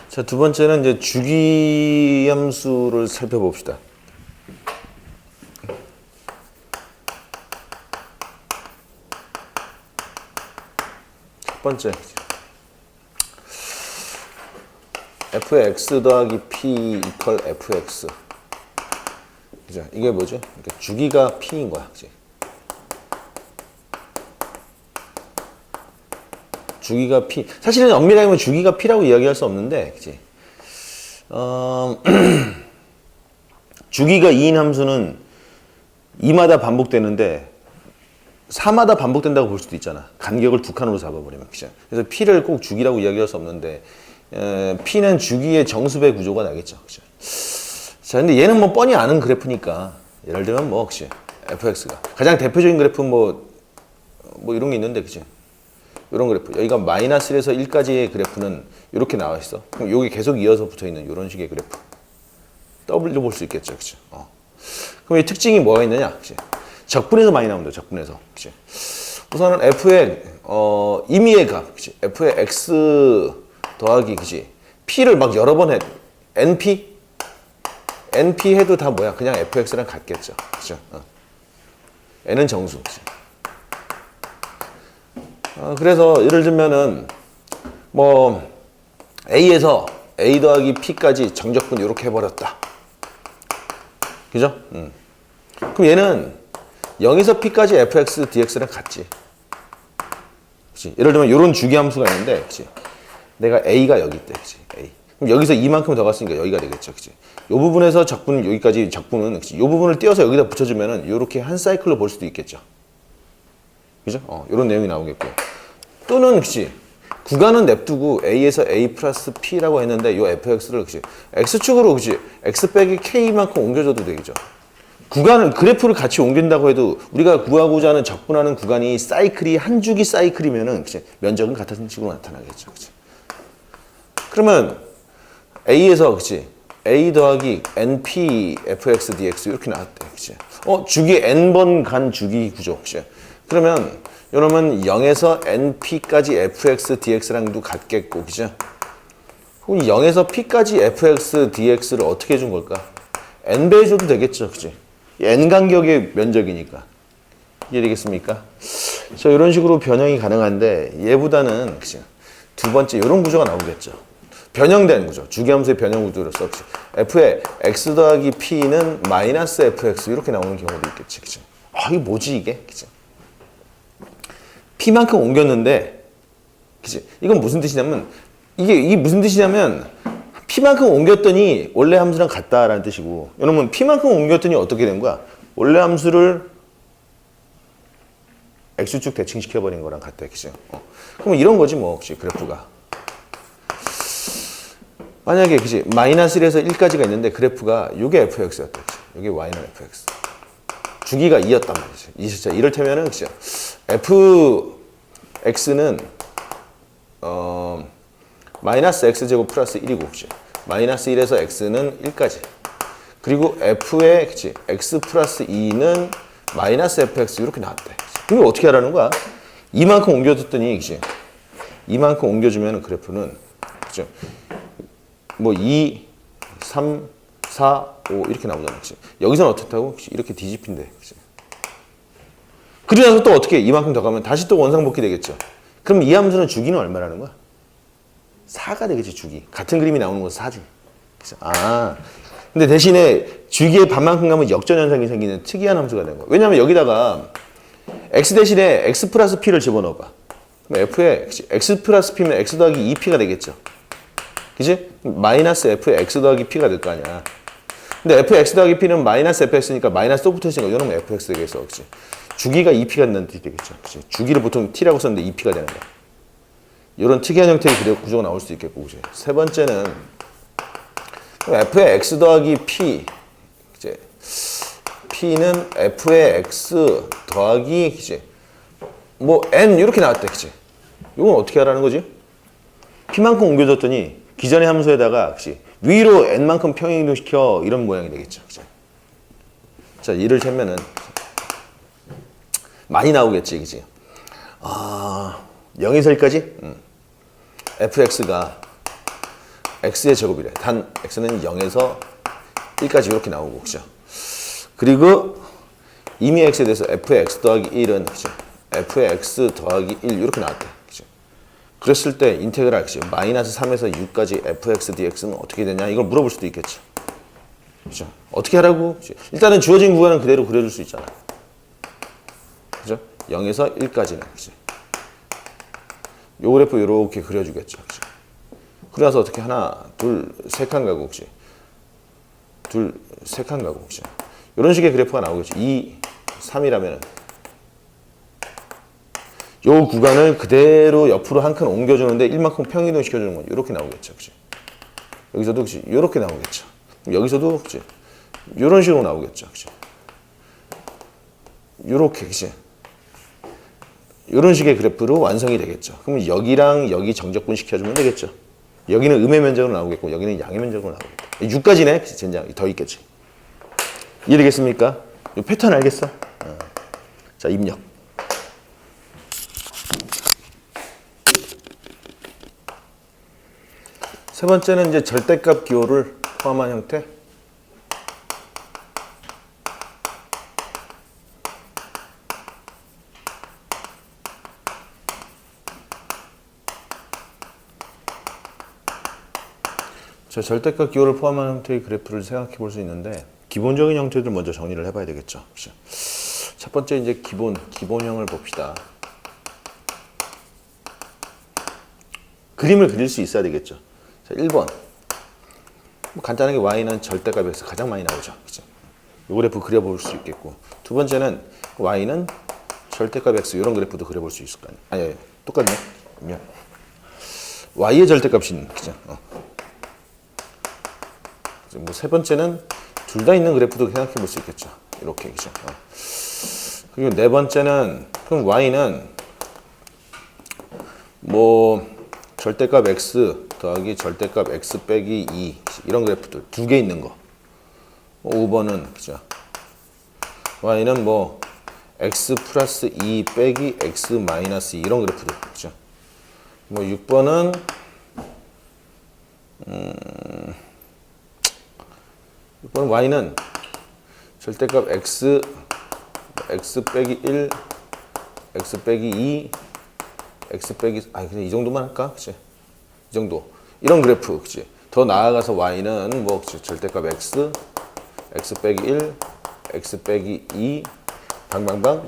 자, 두 번째는 이제 주기함수를 살펴봅시다. 첫 번째. f의 x 더하기 p 이퀄 fx. 그죠? 이게 뭐죠? 그러니까 주기가 p인 거야. 그치? 주기가 P. 사실은 엄밀하게 보면 주기가 P라고 이야기할 수 없는데, 그치? 주기가 2인 함수는 2마다 반복되는데 4마다 반복된다고 볼 수도 있잖아. 간격을 두 칸으로 잡아버리면. 그치? 그래서 P를 꼭 주기라고 이야기할 수 없는데, P는 주기의 정수배 구조가 나겠죠. 그치? 자, 근데 얘는 뭐 뻔히 아는 그래프니까, 예를 들면 뭐, 그치? fx가. 가장 대표적인 그래프 뭐 이런 게 있는데, 그치? 이런 그래프. 여기가 마이너스 1에서 1까지의 그래프는 이렇게 나와 있어. 그럼 여기 계속 이어서 붙어 있는 이런 식의 그래프. W 볼 수 있겠죠. 그치? 그럼 이 특징이 뭐가 있느냐? 그치? 적분에서 많이 나온다. 적분에서. 그치? 우선은 f의, 임의의 값. 그치? f의 x 더하기, 그치? p를 막 여러 번 해. np? np 해도 다 뭐야? 그냥 fx랑 같겠죠. 그쵸? n은 정수. 그치? 그래서 예를 들면은 뭐 A에서 A 더하기 P까지 정적분 이렇게 해버렸다. 그죠? 그럼 얘는 0에서 P까지 fx, dx랑 같지. 그치? 예를 들면 이런 주기함수가 있는데, 그치? 내가 A가 여기 있대. 그치? A. 그럼 여기서 이만큼 더 갔으니까 여기가 되겠죠. 그치? 이 부분에서 적분, 여기까지 적분은, 그치? 이 부분을 띄어서 여기다 붙여주면은 이렇게 한 사이클로 볼 수도 있겠죠. 그죠? 이런 내용이 나오겠고. 또는, 그치? 구간은 냅두고 A에서 A 플러스 P라고 했는데, 요 fx를, 그치? X축으로, 그치? X 빼기 K만큼 옮겨줘도 되겠죠. 구간을, 그래프를 같이 옮긴다고 해도 우리가 구하고자 하는 적분하는 구간이 사이클이, 한 주기 사이클이면은, 그치? 면적은 같은 식으로 나타나겠죠. 그치? 그러면 A에서, 그치? A 더하기 NP fx dx 이렇게 나왔대. 그치? 주기 n번 간 주기 구조. 그치? 그러면 이러면 0에서 np까지 fx dx랑도 같겠고, 그죠? 그럼 0에서 p까지 fx dx를 어떻게 해준 걸까? n배 해줘도 되겠죠, 그치? n 간격의 면적이니까. 이해되겠습니까? 자, 이런 식으로 변형이 가능한데 얘보다는, 그치? 두 번째 이런 구조가 나오겠죠. 변형된 구조, 주기함수의 변형 구조로서 f의 x 더하기 p는 마이너스 fx 이렇게 나오는 경우도 있겠지, 그치? 이게 뭐지 이게, 그치? p만큼 옮겼는데, 그치? 이건 무슨 뜻이냐면 이게 무슨 뜻이냐면 p만큼 옮겼더니 원래 함수랑 같다라는 뜻이고, 여러분 p만큼 옮겼더니 어떻게 된 거야? 원래 함수를 x축 대칭시켜버린 거랑 같다, 그치? 그럼 이런 거지 뭐, 그치? 그래프가. 만약에, 그치? 마이너스 1에서 1까지가 있는데 그래프가 요게 fx였다. 그치? 요게 y는 fx. 주기가 2였단 말이지. 자, 이를테면은, 그치? fx는, 마이너스 x제곱 플러스 1이고, 그치? 마이너스 1에서 x는 1까지. 그리고 f의, 그치? x 플러스 2는 마이너스 fx 이렇게 나왔대. 그럼 어떻게 하라는 거야? 이만큼 옮겨줬더니, 그치? 이만큼 옮겨주면 그래프는, 그치? 뭐 2, 3, 4, 5 이렇게 나오잖아. 그치? 여기서는 어떻다고? 이렇게 뒤집힌대. 그치? 그러고 나서 또 어떻게 이만큼 더 가면 다시 또 원상복귀 되겠죠. 그럼 이 함수는 주기는 얼마라는 거야? 4가 되겠지, 주기. 같은 그림이 나오는 건 4지. 그치? 근데 대신에 주기의 반만큼 가면 역전현상이 생기는 특이한 함수가 되는 거야. 왜냐면 여기다가 x 대신에 x 플러스 p를 집어넣어봐. 그럼 f에 x 플러스 p면 x 더하기 2p가 되겠죠. 그치? 마이너스 f의 x 더하기 p가 될 거 아니야. 근데 f의 x 더하기 p는 마이너스 fx니까 마이너스 또 붙어있으니까 이러면 fx 되겠어. 그치? 주기가 2p가 된다는 뜻이 되겠죠. 그치? 주기를 보통 t라고 썼는데 2p가 되는 거야. 이런 특이한 형태의 구조가 나올 수 있겠고, 그치? 세 번째는 f의 x 더하기 p, 이제 p는 f의 x 더하기, 그치? 뭐 n 이렇게 나왔대, 그치? 이건 어떻게 하라는 거지? p만큼 옮겨줬더니 기존의 함수에다가, 그치? 위로 n만큼 평행이동시켜 이런 모양이 되겠죠, 그치? 자, 이를테면은 많이 나오겠지, 그치? 0에서 1까지? fx가 x의 제곱이래. 단 x는 0에서 1까지 이렇게 나오고, 그죠? 그리고 이미 x에 대해서 f의 x 더하기 1은, 그죠? f의 x 더하기 1 이렇게 나왔대, 그죠? 그랬을 때 인테그랄, 그죠? 마이너스 3에서 6까지 fx dx는 어떻게 되냐? 이걸 물어볼 수도 있겠죠. 그죠? 어떻게 하라고? 그죠? 일단은 주어진 구간은 그대로 그려줄 수 있잖아. 그죠? 0에서 1까지는, 그죠? 요 그래프 요렇게 그려주겠죠. 그치? 그래서 어떻게 하나, 둘, 세 칸 가고, 그치? 둘, 세 칸 가고, 그치? 이런 식의 그래프가 나오겠죠. 2, 3이라면은. 요 구간을 그대로 옆으로 한 칸 옮겨주는데 1만큼 평이동 시켜주는 건 이렇게 나오겠죠. 그치? 여기서도, 그치? 이렇게 나오겠죠. 여기서도, 그치? 이런 식으로 나오겠죠. 그치? 요렇게, 그치? 이런 식의 그래프로 완성이 되겠죠. 그럼 여기랑 여기 정적분 시켜주면 되겠죠. 여기는 음의 면적으로 나오겠고 여기는 양의 면적으로 나오겠고 6까지네. 젠장 더 있겠지. 이해되겠습니까? 이 패턴 알겠어? 자, 입력. 세 번째는 이제 절대값 기호를 포함한 형태. 자, 절대값 기호를 포함한 형태의 그래프를 생각해 볼 수 있는데 기본적인 형태들 먼저 정리를 해봐야 되겠죠. 그렇죠? 첫 번째 이제 기본형을 봅시다. 그림을 그릴 수 있어야 되겠죠. 자, 1번. 간단하게 y는 절대값 x 가장 많이 나오죠. 그렇죠? 이 그래프 그려볼 수 있겠고 두 번째는 y는 절대값 x 이런 그래프도 그려볼 수 있을 거 아니에요. 아니, 똑같네. y의 절대값이 그죠? 뭐 세 번째는 둘 다 있는 그래프도 생각해 볼 수 있겠죠. 이렇게 그죠? 그리고 네 번째는 그럼 y는 뭐 절대값 x 더하기 절대값 x 빼기 2 이런 그래프들 두 개 있는 거. 5번은 그죠? y는 뭐 x 플러스 2 빼기 x 마이너스 2 이런 그래프들 그죠? 뭐 6번은 6번은 y는 절대값 x 빼기 1 x 빼기 2 x 빼기 그냥 이 정도만 할까? 그치? 이 정도 이런 그래프 그치? 더 나아가서 y는 뭐 그치? 절대값 x 빼기 1 x 빼기 2 방방방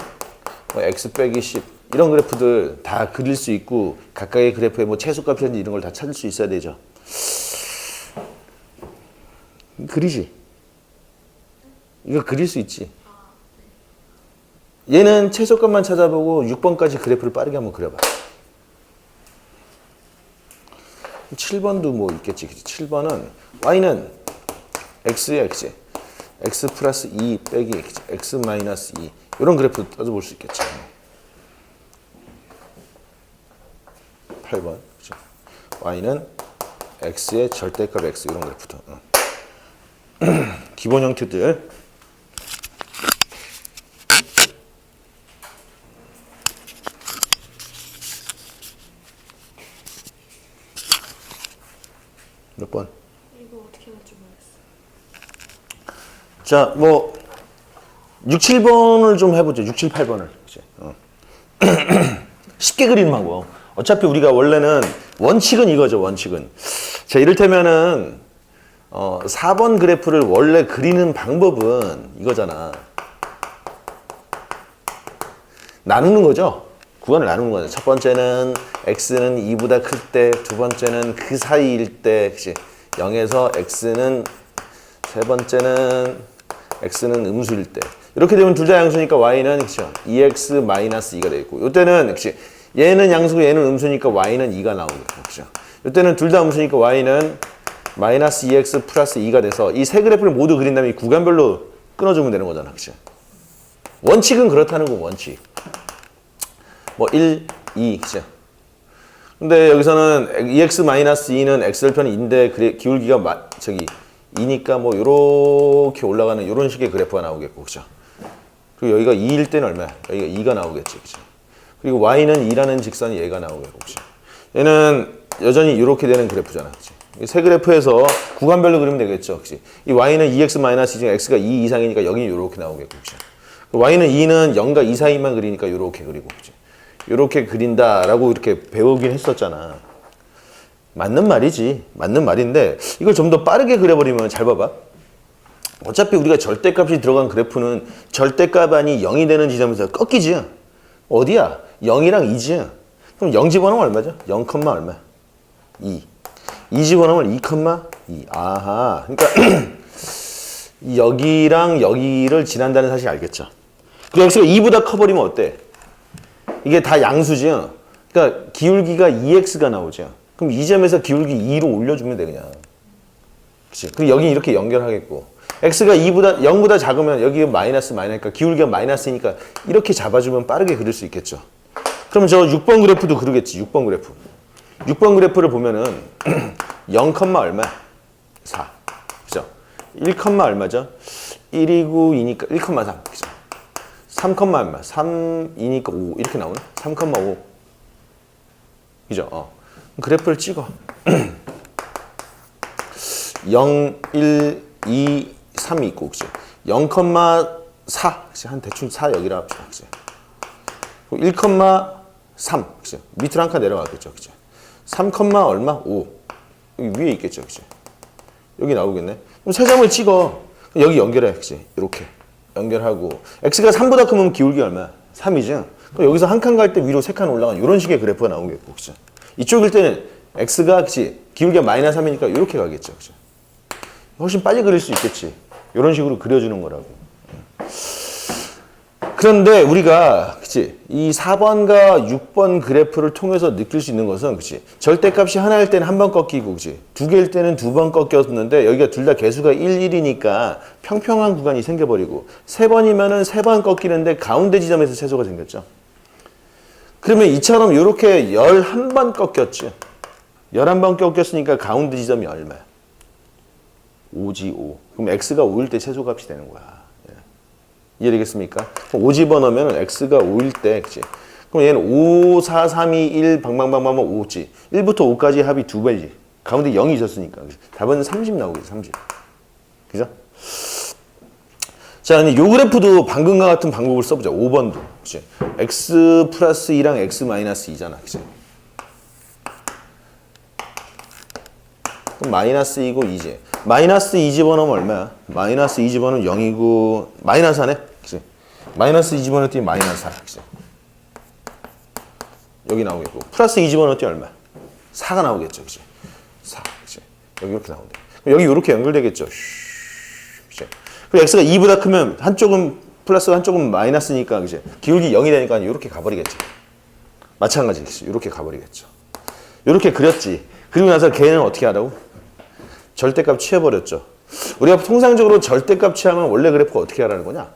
뭐 x 빼기 10 이런 그래프들 다 그릴 수 있고 각각의 그래프에 뭐 최소값이라든지 이런 걸 다 찾을 수 있어야 되죠. 그리지? 이거 그릴 수 있지? 얘는 최소값만 찾아보고 6번까지 그래프를 빠르게 한번 그려봐. 7번도 뭐 있겠지. 7번은 y는 x에 x 플러스 2 빼기 x 마이너스 2 이런 그래프 따져볼 수 있겠죠. 8번 그렇죠? y는 x의 절대값 x 이런 그래프도 기본 형태들 몇 번? 이거 어떻게 할지 모르겠어. 자, 뭐 6, 7번을 좀 해보죠. 6, 7, 8번을. 쉽게 그리는 방법. 어차피 우리가 원래는 원칙은 이거죠. 원칙은. 자, 이를테면은 4번 그래프를 원래 그리는 방법은 이거잖아. 나누는 거죠. 구간을 나누는 거죠. 첫 번째는 x는 2보다 클 때, 두 번째는 그 사이일 때, 그치? 0에서 x는, 세 번째는 x는 음수일 때. 이렇게 되면 둘 다 양수니까 y는, 그쵸? 2x 마이너스 2가 되겠고, 이때는, 그치? 얘는 양수고 얘는 음수니까 y는 2가 나오겠고, 그쵸? 이때는 둘 다 음수니까 y는 마이너스 2x 플러스 2가 돼서 이 세 그래프를 모두 그린 다음에 이 구간별로 끊어주면 되는 거잖아, 그치? 원칙은 그렇다는 거, 원칙. 뭐 1, 2, 그죠? 근데 여기서는 2x-2는 x절편 2인데 기울기가 2니까 뭐 요렇게 올라가는 요런 식의 그래프가 나오겠고, 그죠? 그리고 여기가 2일 때는 얼마야? 여기가 2가 나오겠지, 그죠? 그리고 y는 2라는 직선이 얘가 나오겠고, 그죠? 얘는 여전히 이렇게 되는 그래프잖아, 그치? 세 그래프에서 구간별로 그리면 되겠죠, 그치? 이 y는 2x-2 중에 x가 2 이상이니까 여기는 이렇게 나오겠고, 그죠? y는 2는 0과 2 사이만 그리니까 이렇게 그리고, 그죠? 이렇게 그린다라고 이렇게 배우긴 했었잖아. 맞는 말이지. 맞는 말인데 이걸 좀 더 빠르게 그려버리면 잘 봐봐. 어차피 우리가 절대값이 들어간 그래프는 절대값 아니 0이 되는 지점에서 꺾이지. 어디야? 0이랑 2지. 그럼 0 집어넣으면 얼마죠? 0, 얼마? 2. 2 집어넣으면 2, 2. 아하. 그러니까 여기랑 여기를 지난다는 사실 알겠죠? 그리고 x가 2보다 커버리면 어때? 이게 다 양수죠? 그러니까 기울기가 2x가 나오죠? 그럼 이 점에서 기울기 2로 올려주면 돼, 그냥. 그치? 그리고 여기 이렇게 연결하겠고. x가 0보다 작으면 여기가 마이너스니까 기울기가 마이너스니까 이렇게 잡아주면 빠르게 그릴 수 있겠죠? 그럼 저 6번 그래프도 그러겠지, 6번 그래프. 6번 그래프를 보면은 0, 얼마? 4. 그죠? 1, 얼마죠? 1이고 2니까 1, 3. 그죠? 3, 얼마? 3, 2니까 5. 이렇게 나오네? 3, 5. 그죠? 그래프를 찍어. 0, 1, 2, 3이 있고, 그죠? 0, 4. 그치? 한 대충 4 여기라 합시다. 그죠? 1, 3. 그죠? 밑으로 한 칸 내려가겠죠. 그죠? 3, 얼마? 5. 여기 위에 있겠죠. 그죠? 여기 나오겠네. 그럼 세 점을 찍어. 여기 연결해. 그치? 이렇게. 연결하고. x가 3보다 크면 기울기 얼마야? 3이죠? 그럼 여기서 한 칸 갈 때 위로 세 칸 올라가는 이런 식의 그래프가 나오겠고. 그죠? 이쪽일 때는 x가, 그치? 기울기가 마이너스 3이니까 이렇게 가겠죠. 그죠? 훨씬 빨리 그릴 수 있겠지. 이런 식으로 그려주는 거라고. 그런데 우리가, 그치? 이 4번과 6번 그래프를 통해서 느낄 수 있는 것은, 그치? 절대값이 하나일 때는 한 번 꺾이고, 그치? 두 개일 때는 두 번 꺾였는데, 여기가 둘 다 개수가 1, 1이니까 평평한 구간이 생겨버리고, 세 번이면은 세 번 꺾이는데 가운데 지점에서 최소가 생겼죠. 그러면 이처럼 이렇게 11번 꺾였죠. 11번 꺾였으니까 가운데 지점이 얼마야? 5지 5. 그럼 x가 5일 때 최소값이 되는 거야. 이해되겠습니까? 5 집어넣으면 x가 5일 때, 그치? 그럼 얘는 5, 4, 3, 2, 1, 방방방방방 5지. 1부터 5까지 합이 2배지. 가운데 0이 있었으니까. 그치? 답은 30 나오겠지, 30. 그죠? 자, 이 그래프도 방금과 같은 방법을 써보자. 5번도. 그치? x 플러스 2랑 x 마이너스 2잖아. 그치? 그럼 마이너스 2고 2지. 마이너스 2 집어넣으면 얼마야? 마이너스 2 집어넣으면 0이고 마이너스 4네? 그치? 마이너스 2 집어넣으면 마이너스 4. 그치? 여기 나오겠고 플러스 2 집어넣으면 얼마야? 4가 나오겠죠. 그치? 4. 그치? 여기 이렇게 나온대. 여기 이렇게 연결되겠죠. 그치? 그리고 x가 2보다 크면 한쪽은 플러스 한쪽은 마이너스니까 그치? 기울기 0이 되니까 이렇게 가버리겠지. 마찬가지. 그치? 이렇게 가버리겠죠. 이렇게 그렸지. 그리고 나서 걔는 어떻게 하라고? 절대값 취해버렸죠. 우리가 통상적으로 절대값 취하면 원래 그래프가 어떻게 하라는 거냐?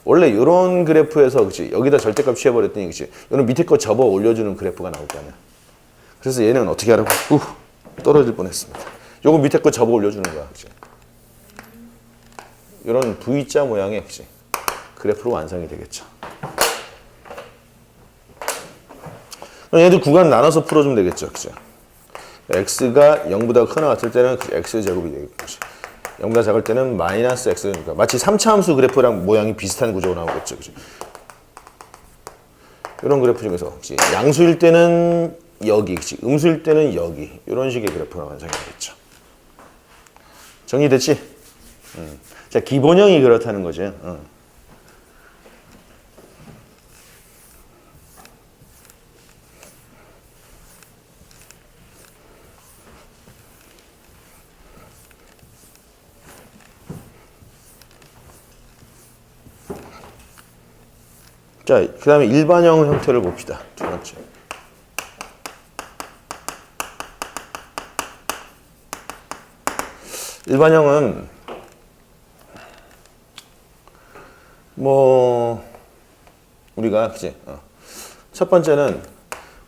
원래 이런 그래프에서 그치? 여기다 절대값 취해버렸더니 그치? 이런 밑에 거 접어 올려주는 그래프가 나올 거 아니야. 그래서 얘는 어떻게 하라고? 떨어질 뻔했습니다. 요거 밑에 거 접어 올려주는 거야. 그치? 이런 V자 모양의 그치? 그래프로 완성이 되겠죠. 그럼 얘들 구간 나눠서 풀어주면 되겠죠. 그치? x가 0보다 크거나 같을 때는 x제곱이 되겠죠. 0보다 작을 때는 마이너스 x니까 마치 3차 함수 그래프랑 모양이 비슷한 구조가 나오겠죠. 그죠? 이런 그래프 중에서 그치? 양수일 때는 여기, 그치? 음수일 때는 여기 이런 식의 그래프가 완성이 되겠죠. 정리됐지? 자, 기본형이 그렇다는 거죠. 자, 그 다음에 일반형 형태를 봅시다. 두 번째. 일반형은 우리가 그치? 첫 번째는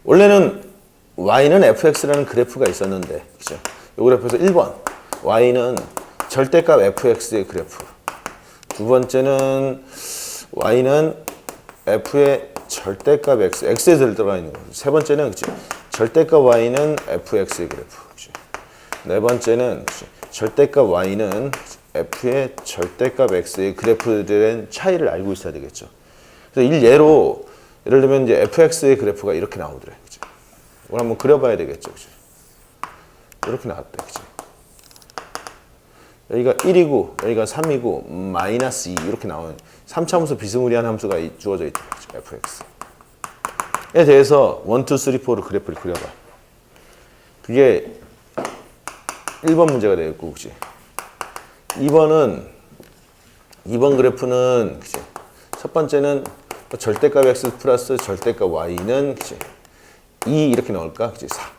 원래는 y는 fx라는 그래프가 있었는데 그죠? 이 그래프에서 1번 y는 절대값 fx의 그래프. 두 번째는 y는 f의 절대값 x, x에 들어가 있는 거죠. 세 번째는 그치? 절대값 y는 fx의 그래프. 그치? 네 번째는 그치? 절대값 y는 f의 절대값 x의 그래프들의 차이를 알고 있어야 되겠죠. 그래서 일예로 예를 들면 이제 fx의 그래프가 이렇게 나오더래. 그치? 이걸 한번 그려봐야 되겠죠. 그치? 이렇게 나왔대. 그치? 여기가 1이고 여기가 3이고 마이너스 2 이렇게 나오는 3차 함수 비스무리한 함수가 주어져 있다. fx. 대해서 1, 2, 3, 4로 그래프를 그려봐. 그게 1번 문제가 되겠고, 그치? 2번 그래프는, 그치? 첫 번째는 절대값 x 플러스 절대값 y는, 그치? 2 이렇게 넣을까? 그치? 4.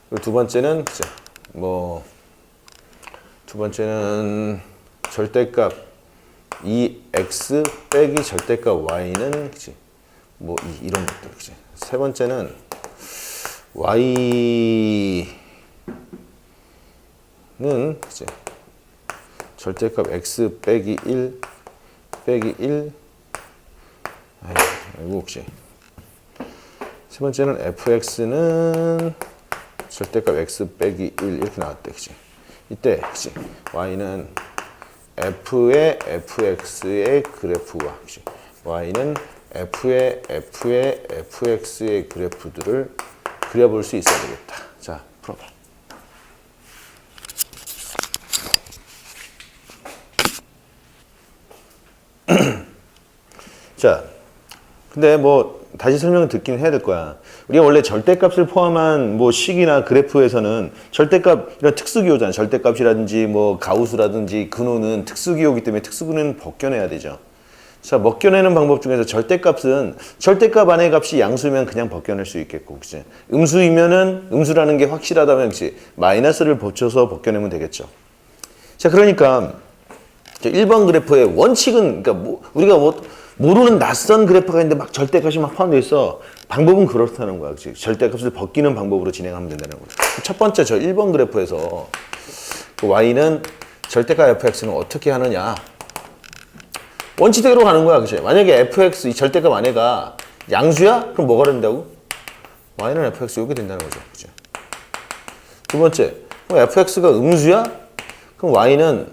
그리고 두 번째는, 그치? 두 번째는 절대값 2x 빼기 절대값 y는, 그치? 이런 것들, 그치? 세 번째는 y는, 그치? 절대값 x 빼기 1 빼기 1. 아이고, 혹시. 세 번째는 fx는 절대값 x 빼기 1 이렇게 나왔대, 그치? 이때, 그치? y는 f의 fx의 그래프와, 그치? y는 f의 fx의 그래프들을 그려볼 수 있어야 되겠다. 자, 풀어봐. 자, 근데 다시 설명을 듣긴 해야 될 거야. 우리가 원래 절대값을 포함한 식이나 그래프에서는 절대값, 이런 특수기호잖아. 절대값이라든지 가우스라든지 근호는 특수기호이기 때문에 특수근호는 벗겨내야 되죠. 자, 벗겨내는 방법 중에서 절대값은 절대값 안의 값이 양수면 그냥 벗겨낼 수 있겠고, 그치? 음수이면은, 음수라는 게 확실하다면, 그치? 마이너스를 붙여서 벗겨내면 되겠죠. 자, 그러니까 1번 그래프의 원칙은, 그러니까 우리가 모르는 낯선 그래프가 있는데 막 절대값이 막 포함되어 있어. 방법은 그렇다는 거야, 그치? 절대값을 벗기는 방법으로 진행하면 된다는 거야. 첫 번째, 저 1번 그래프에서 그 y는 절대값 fx는 어떻게 하느냐? 원칙대로 가는 거야, 그치? 만약에 fx, 이 절대값 안에가 양수야? 그럼 뭐가 된다고? y는 fx 이렇게 된다는 거죠, 그치? 두 번째, 그럼 fx가 음수야? 그럼 y는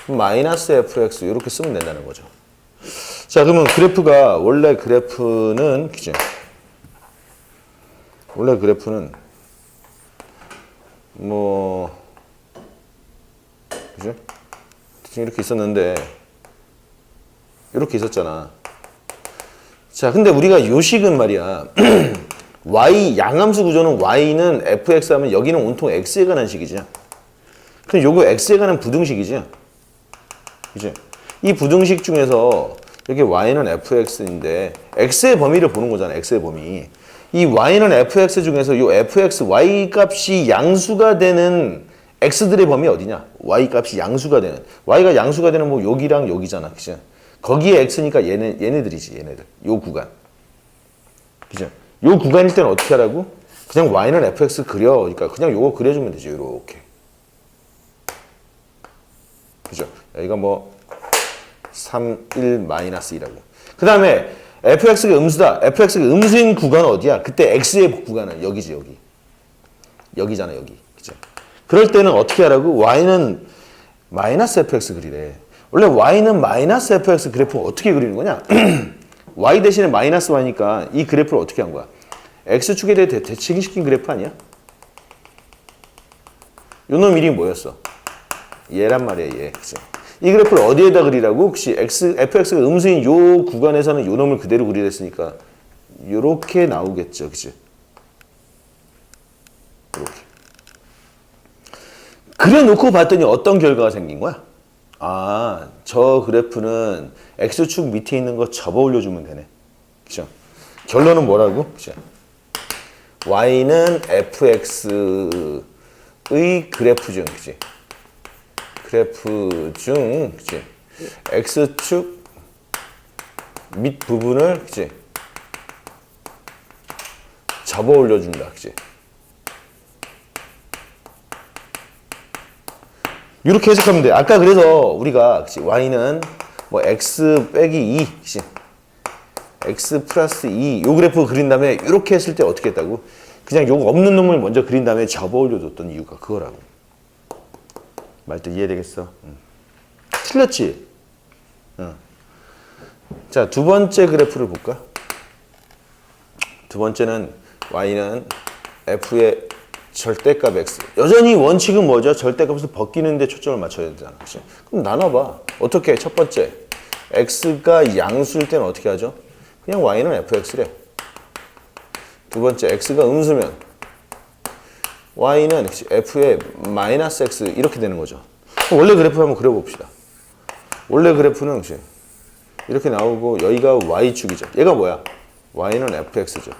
마이너스 fx 이렇게 쓰면 된다는 거죠. 자, 그러면 그래프가, 원래 그래프는, 그치? 원래 그래프는, 그치? 지금 이렇게 있었는데, 이렇게 있었잖아. 자, 근데 우리가 요식은 말이야. y, 양함수 구조는 y는 fx 하면 여기는 온통 x에 관한 식이지. 그럼 요거 x에 관한 부등식이지. 그치? 이 부등식 중에서 여기 y는 fx인데 x의 범위를 보는 거잖아. x의 범위. 이 y는 fx 중에서 요 fx, y 값이 양수가 되는 x들의 범위 어디냐? y 값이 양수가 되는. y가 양수가 되는 여기랑 여기잖아. 그치? 거기에 x니까 얘네들이지, 얘네들. 요 구간. 그죠? 요 구간일 때는 어떻게 하라고? 그냥 y는 fx 그려. 그러니까 그냥 요거 그려주면 되죠, 요렇게. 그죠? 여기가 3, 1, 마이너스 2라고. 그 다음에 fx가 음수다. fx가 음수인 구간은 어디야? 그때 x의 구간은 여기지, 여기. 여기잖아, 여기. 그죠? 그럴 때는 어떻게 하라고? y는 마이너스 fx 그리래. 원래 y는 마이너스 fx 그래프 어떻게 그리는 거냐? y 대신에 마이너스 y니까 이 그래프를 어떻게 한 거야? x축에 대해 대칭시킨 그래프 아니야? 요놈 이름이 뭐였어? 얘란 말이야, 얘. 그치? 이 그래프를 어디에다 그리라고? 혹시 fx가 음수인 요 구간에서는 요 놈을 그대로 그리랬으니까 요렇게 나오겠죠, 그치? 요렇게. 그려놓고 봤더니 어떤 결과가 생긴 거야? 아, 저 그래프는 x축 밑에 있는 거 접어 올려주면 되네. 그죠? 결론은 뭐라고? 그죠? y는 fx의 그래프 중, 그치? 그래프 중, 그치? x축 밑 부분을, 그치? 접어 올려준다, 그치? 이렇게 해석하면 돼. 아까 그래서 우리가 그치? y는 x 빼기 2, 그치? x 플러스 2, 요 그래프 그린 다음에 이렇게 했을 때 어떻게 했다고? 그냥 요거 없는 놈을 먼저 그린 다음에 접어 올려줬던 이유가 그거라고. 말도 이해되겠어? 틀렸지? 자, 두 번째 그래프를 볼까? 두 번째는 y는 f의 절대값 x. 여전히 원칙은 뭐죠? 절대값에서 벗기는데 초점을 맞춰야 되잖아. 그치? 그럼 나눠봐. 어떻게? 첫 번째. x가 양수일 때는 어떻게 하죠? 그냥 y는 fx래. 두 번째 x가 음수면 y는 f의 마이너스 x 이렇게 되는 거죠. 원래 그래프 한번 그려봅시다. 원래 그래프는 이렇게 나오고 여기가 y축이죠. 얘가 뭐야? y는 fx죠.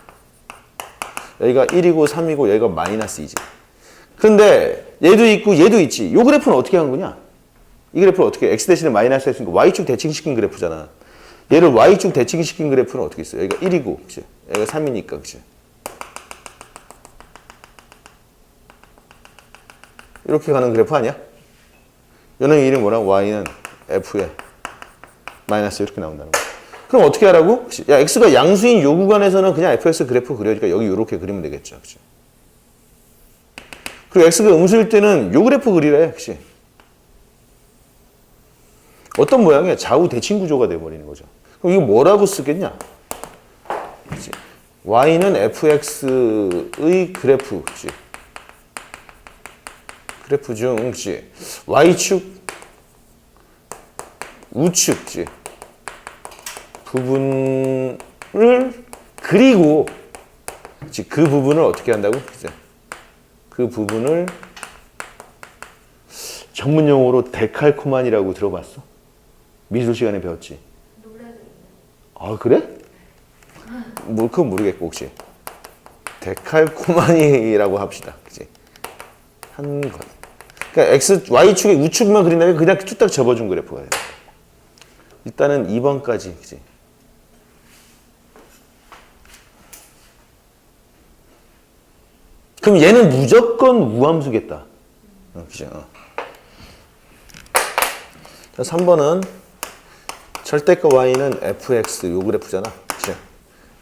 여기가 1이고 3이고 여기가 마이너스 2지. 근데 얘도 있고 얘도 있지. 이 그래프는 어떻게 한 거냐? 이 그래프를 어떻게 x 대신에 마이너스 x니까 y축 대칭시킨 그래프잖아. 얘를 y축 대칭시킨 그래프는 어떻게 있어요? 여기가 1이고 그치? 여기가 3이니까 그치? 이렇게 가는 그래프 아니야? 얘는 이름이 뭐랑 y는 f에 마이너스 이렇게 나온다는 거야. 그럼 어떻게 하라고? 야, x가 양수인 요 구간에서는 그냥 fx 그래프 그려니까 여기 이렇게 그리면 되겠죠. 그치? 그리고 x가 음수일 때는 요 그래프 그리래. 그치? 어떤 모양이야? 좌우 대칭 구조가 돼버리는 거죠. 그럼 이거 뭐라고 쓰겠냐? 그치? y는 fx의 그래프. 그치? 그래프 중 그치? y축, 우축 그치? 부분을 그리고 그치? 그 부분을 어떻게 한다고? 그치? 그 부분을 전문용어로 데칼코마니라고 들어봤어? 미술 시간에 배웠지? 아 그래? 뭐 그건 모르겠고 혹시 데칼코마니라고 합시다. 그치? 한 것. 그러니까 x, y축의 우축만 그린다면 그냥 뚝딱 접어준 그래프가 돼요. 일단은 2번까지. 그치? 그럼 얘는 무조건 우함수겠다. 그치? 자, 3번은 절대값 y는 fx 요 그래프잖아. 그치?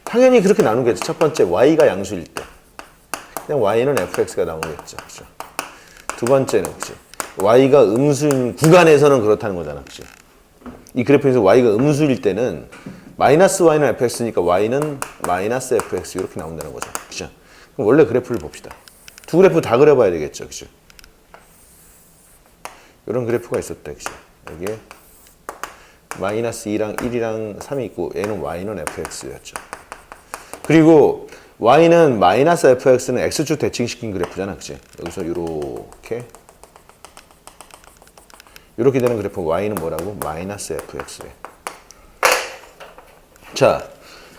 당연히 그렇게 나누겠죠. 첫 번째 y가 양수일 때 그냥 y는 fx가 나오겠죠. 그치? 두 번째는 그치? y가 음수인 구간에서는 그렇다는 거잖아. 그치? 이 그래프에서 y가 음수일 때는 마이너스 y는 fx니까 y는 마이너스 fx 이렇게 나온다는 거죠. 그치? 그럼 원래 그래프를 봅시다. 두 그래프 다 그려봐야 되겠죠. 그치? 이런 그래프가 있었다. 그치? 여기에 마이너스 2랑 1이랑 3이 있고 얘는 y는 fx였죠. 그리고 y는 마이너스 fx는 x축 대칭시킨 그래프잖아. 그치? 여기서 이렇게 되는 그래프 y는 뭐라고? 마이너스 fx래. 자,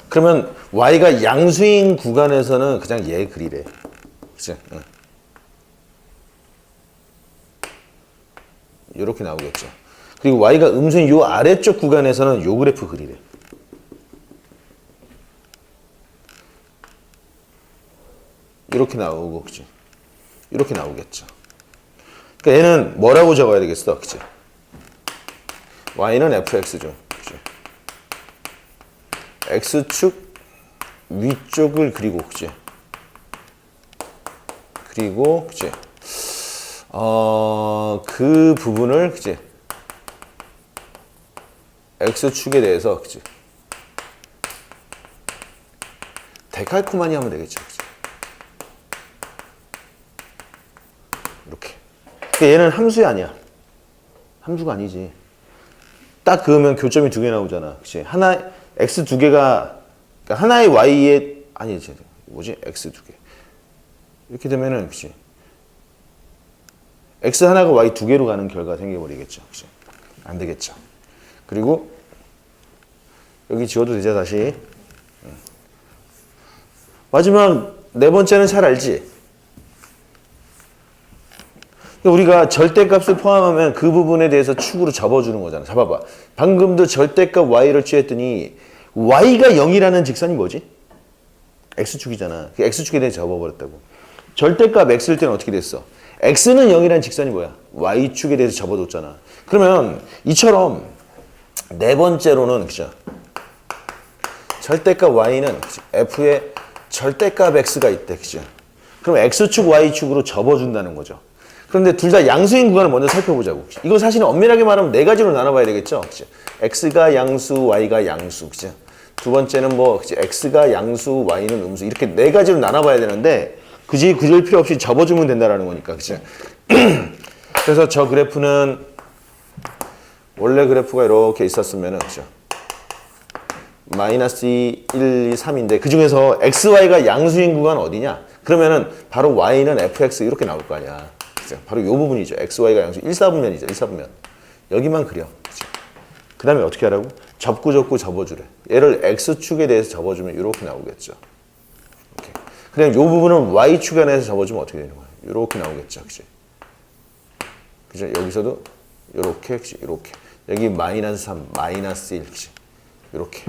그러면 y가 양수인 구간에서는 그냥 얘 그리래. 그치? 응. 이렇게 나오겠죠. 그리고 y가 음수인 요 아래쪽 구간에서는 요 그래프 그리래. 이렇게 나오고, 그치? 이렇게 나오겠죠. 그러니까 얘는 뭐라고 적어야 되겠어? 그치? y는 fx죠. 그치? x축 위쪽을 그리고, 그치? 그리고, 그치? 그 부분을, 그치? x축에 대해서, 그치? 데칼코마니 하면 되겠죠. 그치? 이렇게. 그러니까 얘는 함수야 아니야? 함수가 아니지. 딱 그으면 교점이 두 개 나오잖아. 그치? 하나, x 두 개가, 그러니까 하나의 y에, 아니지. 뭐지? x 두 개. 이렇게 되면은, 그치? x 하나가 y 두 개로 가는 결과가 생겨버리겠죠. 그치? 안 되겠죠. 그리고, 여기 지워도 되죠, 다시. 마지막 네 번째는 잘 알지? 우리가 절대값을 포함하면 그 부분에 대해서 축으로 접어주는 거잖아. 잡아봐. 방금도 절대값 y를 취했더니 y가 0이라는 직선이 뭐지? x축이잖아. 그 x축에 대해 접어버렸다고. 절대값 x일 때는 어떻게 됐어? x는 0이라는 직선이 뭐야? y축에 대해서 접어뒀잖아. 그러면 이처럼 네 번째로는 그죠? 절대값 y는 f에 절대값 x가 있대. 그죠? 그럼 x축 y축으로 접어준다는 거죠. 그런데 둘 다 양수인 구간을 먼저 살펴보자고. 이거 사실은 엄밀하게 말하면 네 가지로 나눠봐야 되겠죠. 그치? x가 양수, y가 양수. 그치? 두 번째는 뭐 그치? x가 양수, y는 음수. 이렇게 네 가지로 나눠봐야 되는데 굳이 그릴 필요 없이 접어주면 된다라는 거니까. 그치? 그래서 저 그래프는 원래 그래프가 이렇게 있었으면은 그죠? 마이너스 1, 2, 3인데 그 중에서 xy가 양수인 구간 어디냐? 그러면은 바로 y는 fx 이렇게 나올 거 아니야. 그죠? 바로 이 부분이죠. xy가 양수 1, 4분면이죠. 1, 4분면. 여기만 그려. 그 다음에 어떻게 하라고? 접고 접어주래. 얘를 x축에 대해서 접어주면 이렇게 나오겠죠. 이렇게. 그냥 이 부분은 y축에 대해서 접어주면 어떻게 되는 거야? 이렇게 나오겠죠. 그치? 그죠? 여기서도 이렇게, 이렇게. 여기 마이너스 3, 마이너스 1, 그치? 이렇게.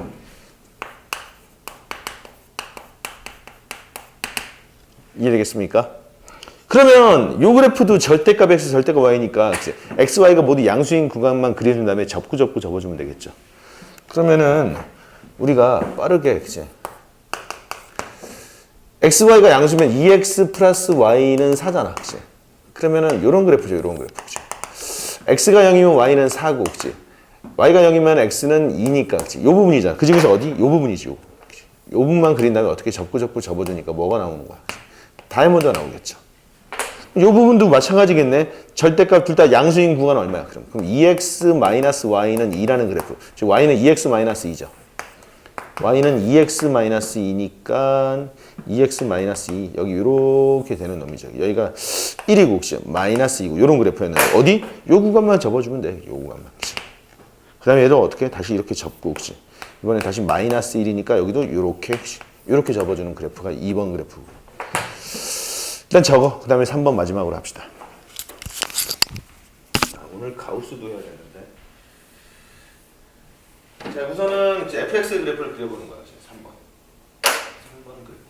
이해되겠습니까? 그러면 이 그래프도 절대값 x, 절대값 y니까 그치? x, y가 모두 양수인 구간만 그려준 다음에 접고 접어주면 되겠죠. 그러면은 우리가 빠르게 그치? x, y가 양수면 2x 플러스 y는 4잖아. 그치? 그러면은 이런 그래프죠. 이런 그래프. 그치? x가 0이면 y는 4고 그치? y가 0이면 x는 2니까 그치? 이 부분이잖아. 그 중에서 어디? 이 부분이지. 이 부분만 그린 다음에 어떻게 접고 접어주니까 뭐가 나오는 거야? 다이아몬드가 나오겠죠. 이 부분도 마찬가지겠네. 절대값 둘 다 양수인 구간 얼마야? 그럼 2x 마이너스 y는 2라는 그래프. 즉 y는 2x 마이너스 2죠. y는 2x 마이너스 2니까 2x 마이너스 2 여기 이렇게 되는 놈이죠. 여기가 1이고 혹시 마이너스 2고 이런 그래프였는데 어디? 요 구간만 접어주면 돼. 요 구간만. 그 다음에 얘도 어떻게? 다시 이렇게 접고 혹시 이번에 다시 마이너스 1이니까 여기도 이렇게 접어주는 그래프가 2번 그래프고. 일단 적어. 그 다음에 3번 마지막으로 합시다. 오늘 가우스도 해야 되는데. 자, 우선은 이제 fx 그래프를 그려보는 거야. 3번. 3번 그래프.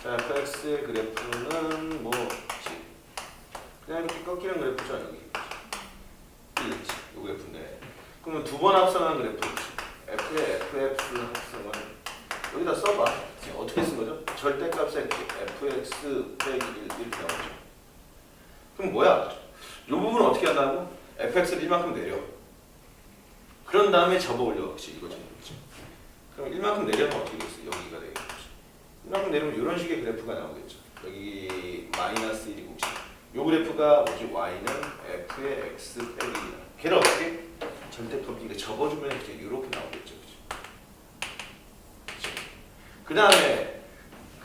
자, fx 그래프는 뭐 그냥 이렇게 꺾이는 그래프죠. 여기. 이 그래프인데. 그러면 두 번 합성한 그래프. f의 fx 합성은 여기다 써봐. 어떻게 쓴 거죠? 절대값에 fx 빼기 1 이렇게 나오죠. 그럼 뭐야? 이 부분은 어떻게 한다고? fx를 1만큼 내려. 그런 다음에 접어 올려. 그치? 이거죠. 그치? 그럼 1만큼 내려면 어떻게 되겠어? 여기가 되겠죠. 1만큼 내리면 이런 식의 그래프가 나오겠죠. 여기 마이너스 1이고 이 그래프가 뭐지? y는 f의 x 빼기 1이다. 걔를 어떻게? 절대값 이렇게 접어주면 이렇게 나오겠죠. 그 다음에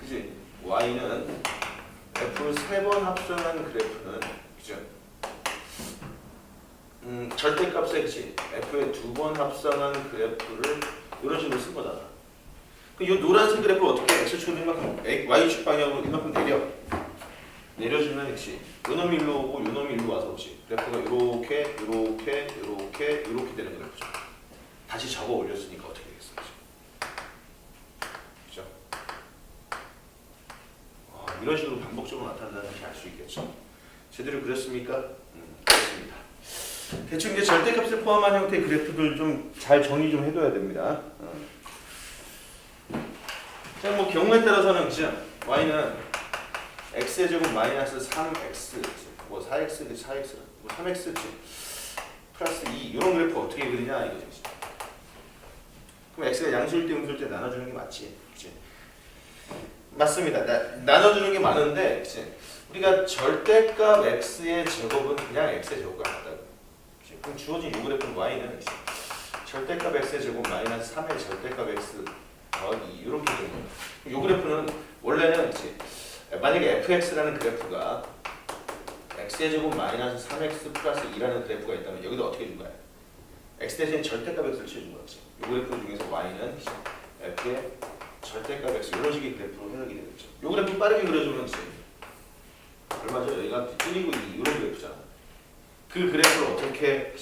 그지 y는 f를 3번 합성한 그래프는 그죠? 절대값에 그치 f의 2번 합성한 그래프를 이런 식으로 쓴 거잖아. 이 노란색 그래프를 어떻게 x축은 이만큼 y축 방향으로 이만큼 내려주면 그치 요 놈이 일로 오고 요 놈이 일로 와서 그치 그래프가 이렇게 되는 그래프죠. 다시 접어 올렸으니까 어떻게 되겠어? 이런 식으로 반복적으로 나타난다는 것을 알 수 있겠죠. 제대로 그렸습니까? 그렇습니다. 대충 이제 절대값을 포함한 형태의 그래프들 좀 잘 정리 좀 해둬야 됩니다. 자, 뭐 경우에 따라서는 그죠? y는 x의 제곱 마이너스 3x, 뭐 4x, 뭐 3x 플러스 2 이런 그래프 어떻게 그리냐 이거죠. 그럼 x가 양수일 때 음수일 때 나눠주는 게 맞지? 그치? 맞습니다. 나눠주는 게 많은데 그치? 우리가 절대값 x의 제곱은 그냥 x의 제곱과 같다고. 그치? 그럼 주어진 이 그래프는 y는 그치? 절대값 x의 제곱 마이너스 3의 절대값 x 더하기 이렇게 되는 거예요. 이 그래프는 원래는 그치? 만약에 fx라는 그래프가 x의 제곱 마이너스 3x 플러스 2라는 그래프가 있다면 여기도 어떻게 준 거야? x 대신 절대값 x를 치워준 거지. 이 그래프 중에서 y는 그치? f의 절대값 x 이런 식의 그래프로 해석이 되겠죠. 이 그래프 빠르게 그려주면 얼마죠? 여기가 1이고 2 이런 그래프잖아. 그 그래프를 어떻게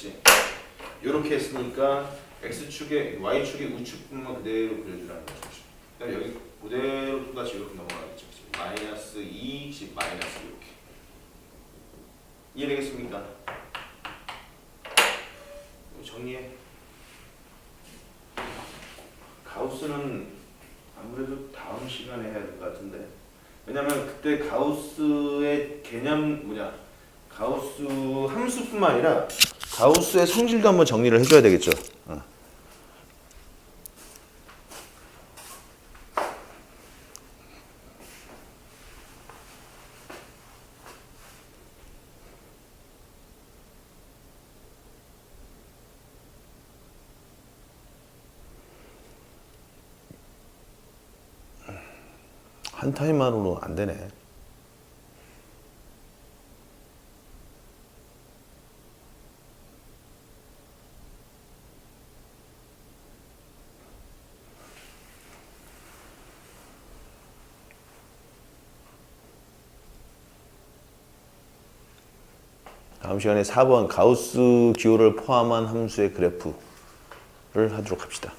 이렇게 했으니까 x축에 y축의 우측분만 그대로 그려주라는 거죠. 그다음에 여기 그대로 똑같이 이렇게 넘어가겠죠. 마이너스 2, 마이너스 이렇게. 이해되겠습니까? 정리해. 가우스는 아무래도 다음 시간에 해야 될 것 같은데. 왜냐면 그때 가우스의 개념 가우스 함수뿐만 아니라 가우스의 성질도 한번 정리를 해줘야 되겠죠. 한 타임만으로 안 되네. 다음 시간에 4번 가우스 기호를 포함한 함수의 그래프를 하도록 합시다.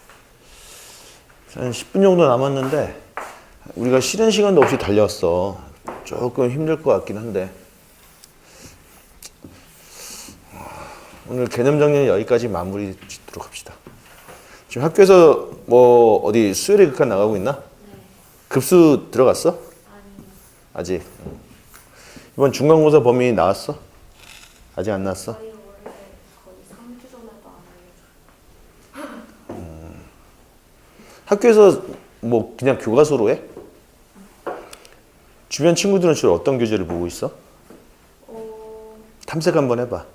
한 10분 정도 남았는데 우리가 쉬는 시간도 없이 달렸어. 조금 힘들 것 같긴 한데 오늘 개념 정리는 여기까지 마무리 짓도록 합시다. 지금 학교에서 뭐 어디 수요일에 극한 나가고 있나? 급수 들어갔어? 아니요. 아직. 이번 중간고사 범위 나왔어? 아직 안 나왔어? 저희 원래 거의 3주 전에도 안 알려줘요. 학교에서 뭐 그냥 교과서로 해? 주변 친구들은 주로 어떤 교재를 보고 있어? 탐색 한번 해봐.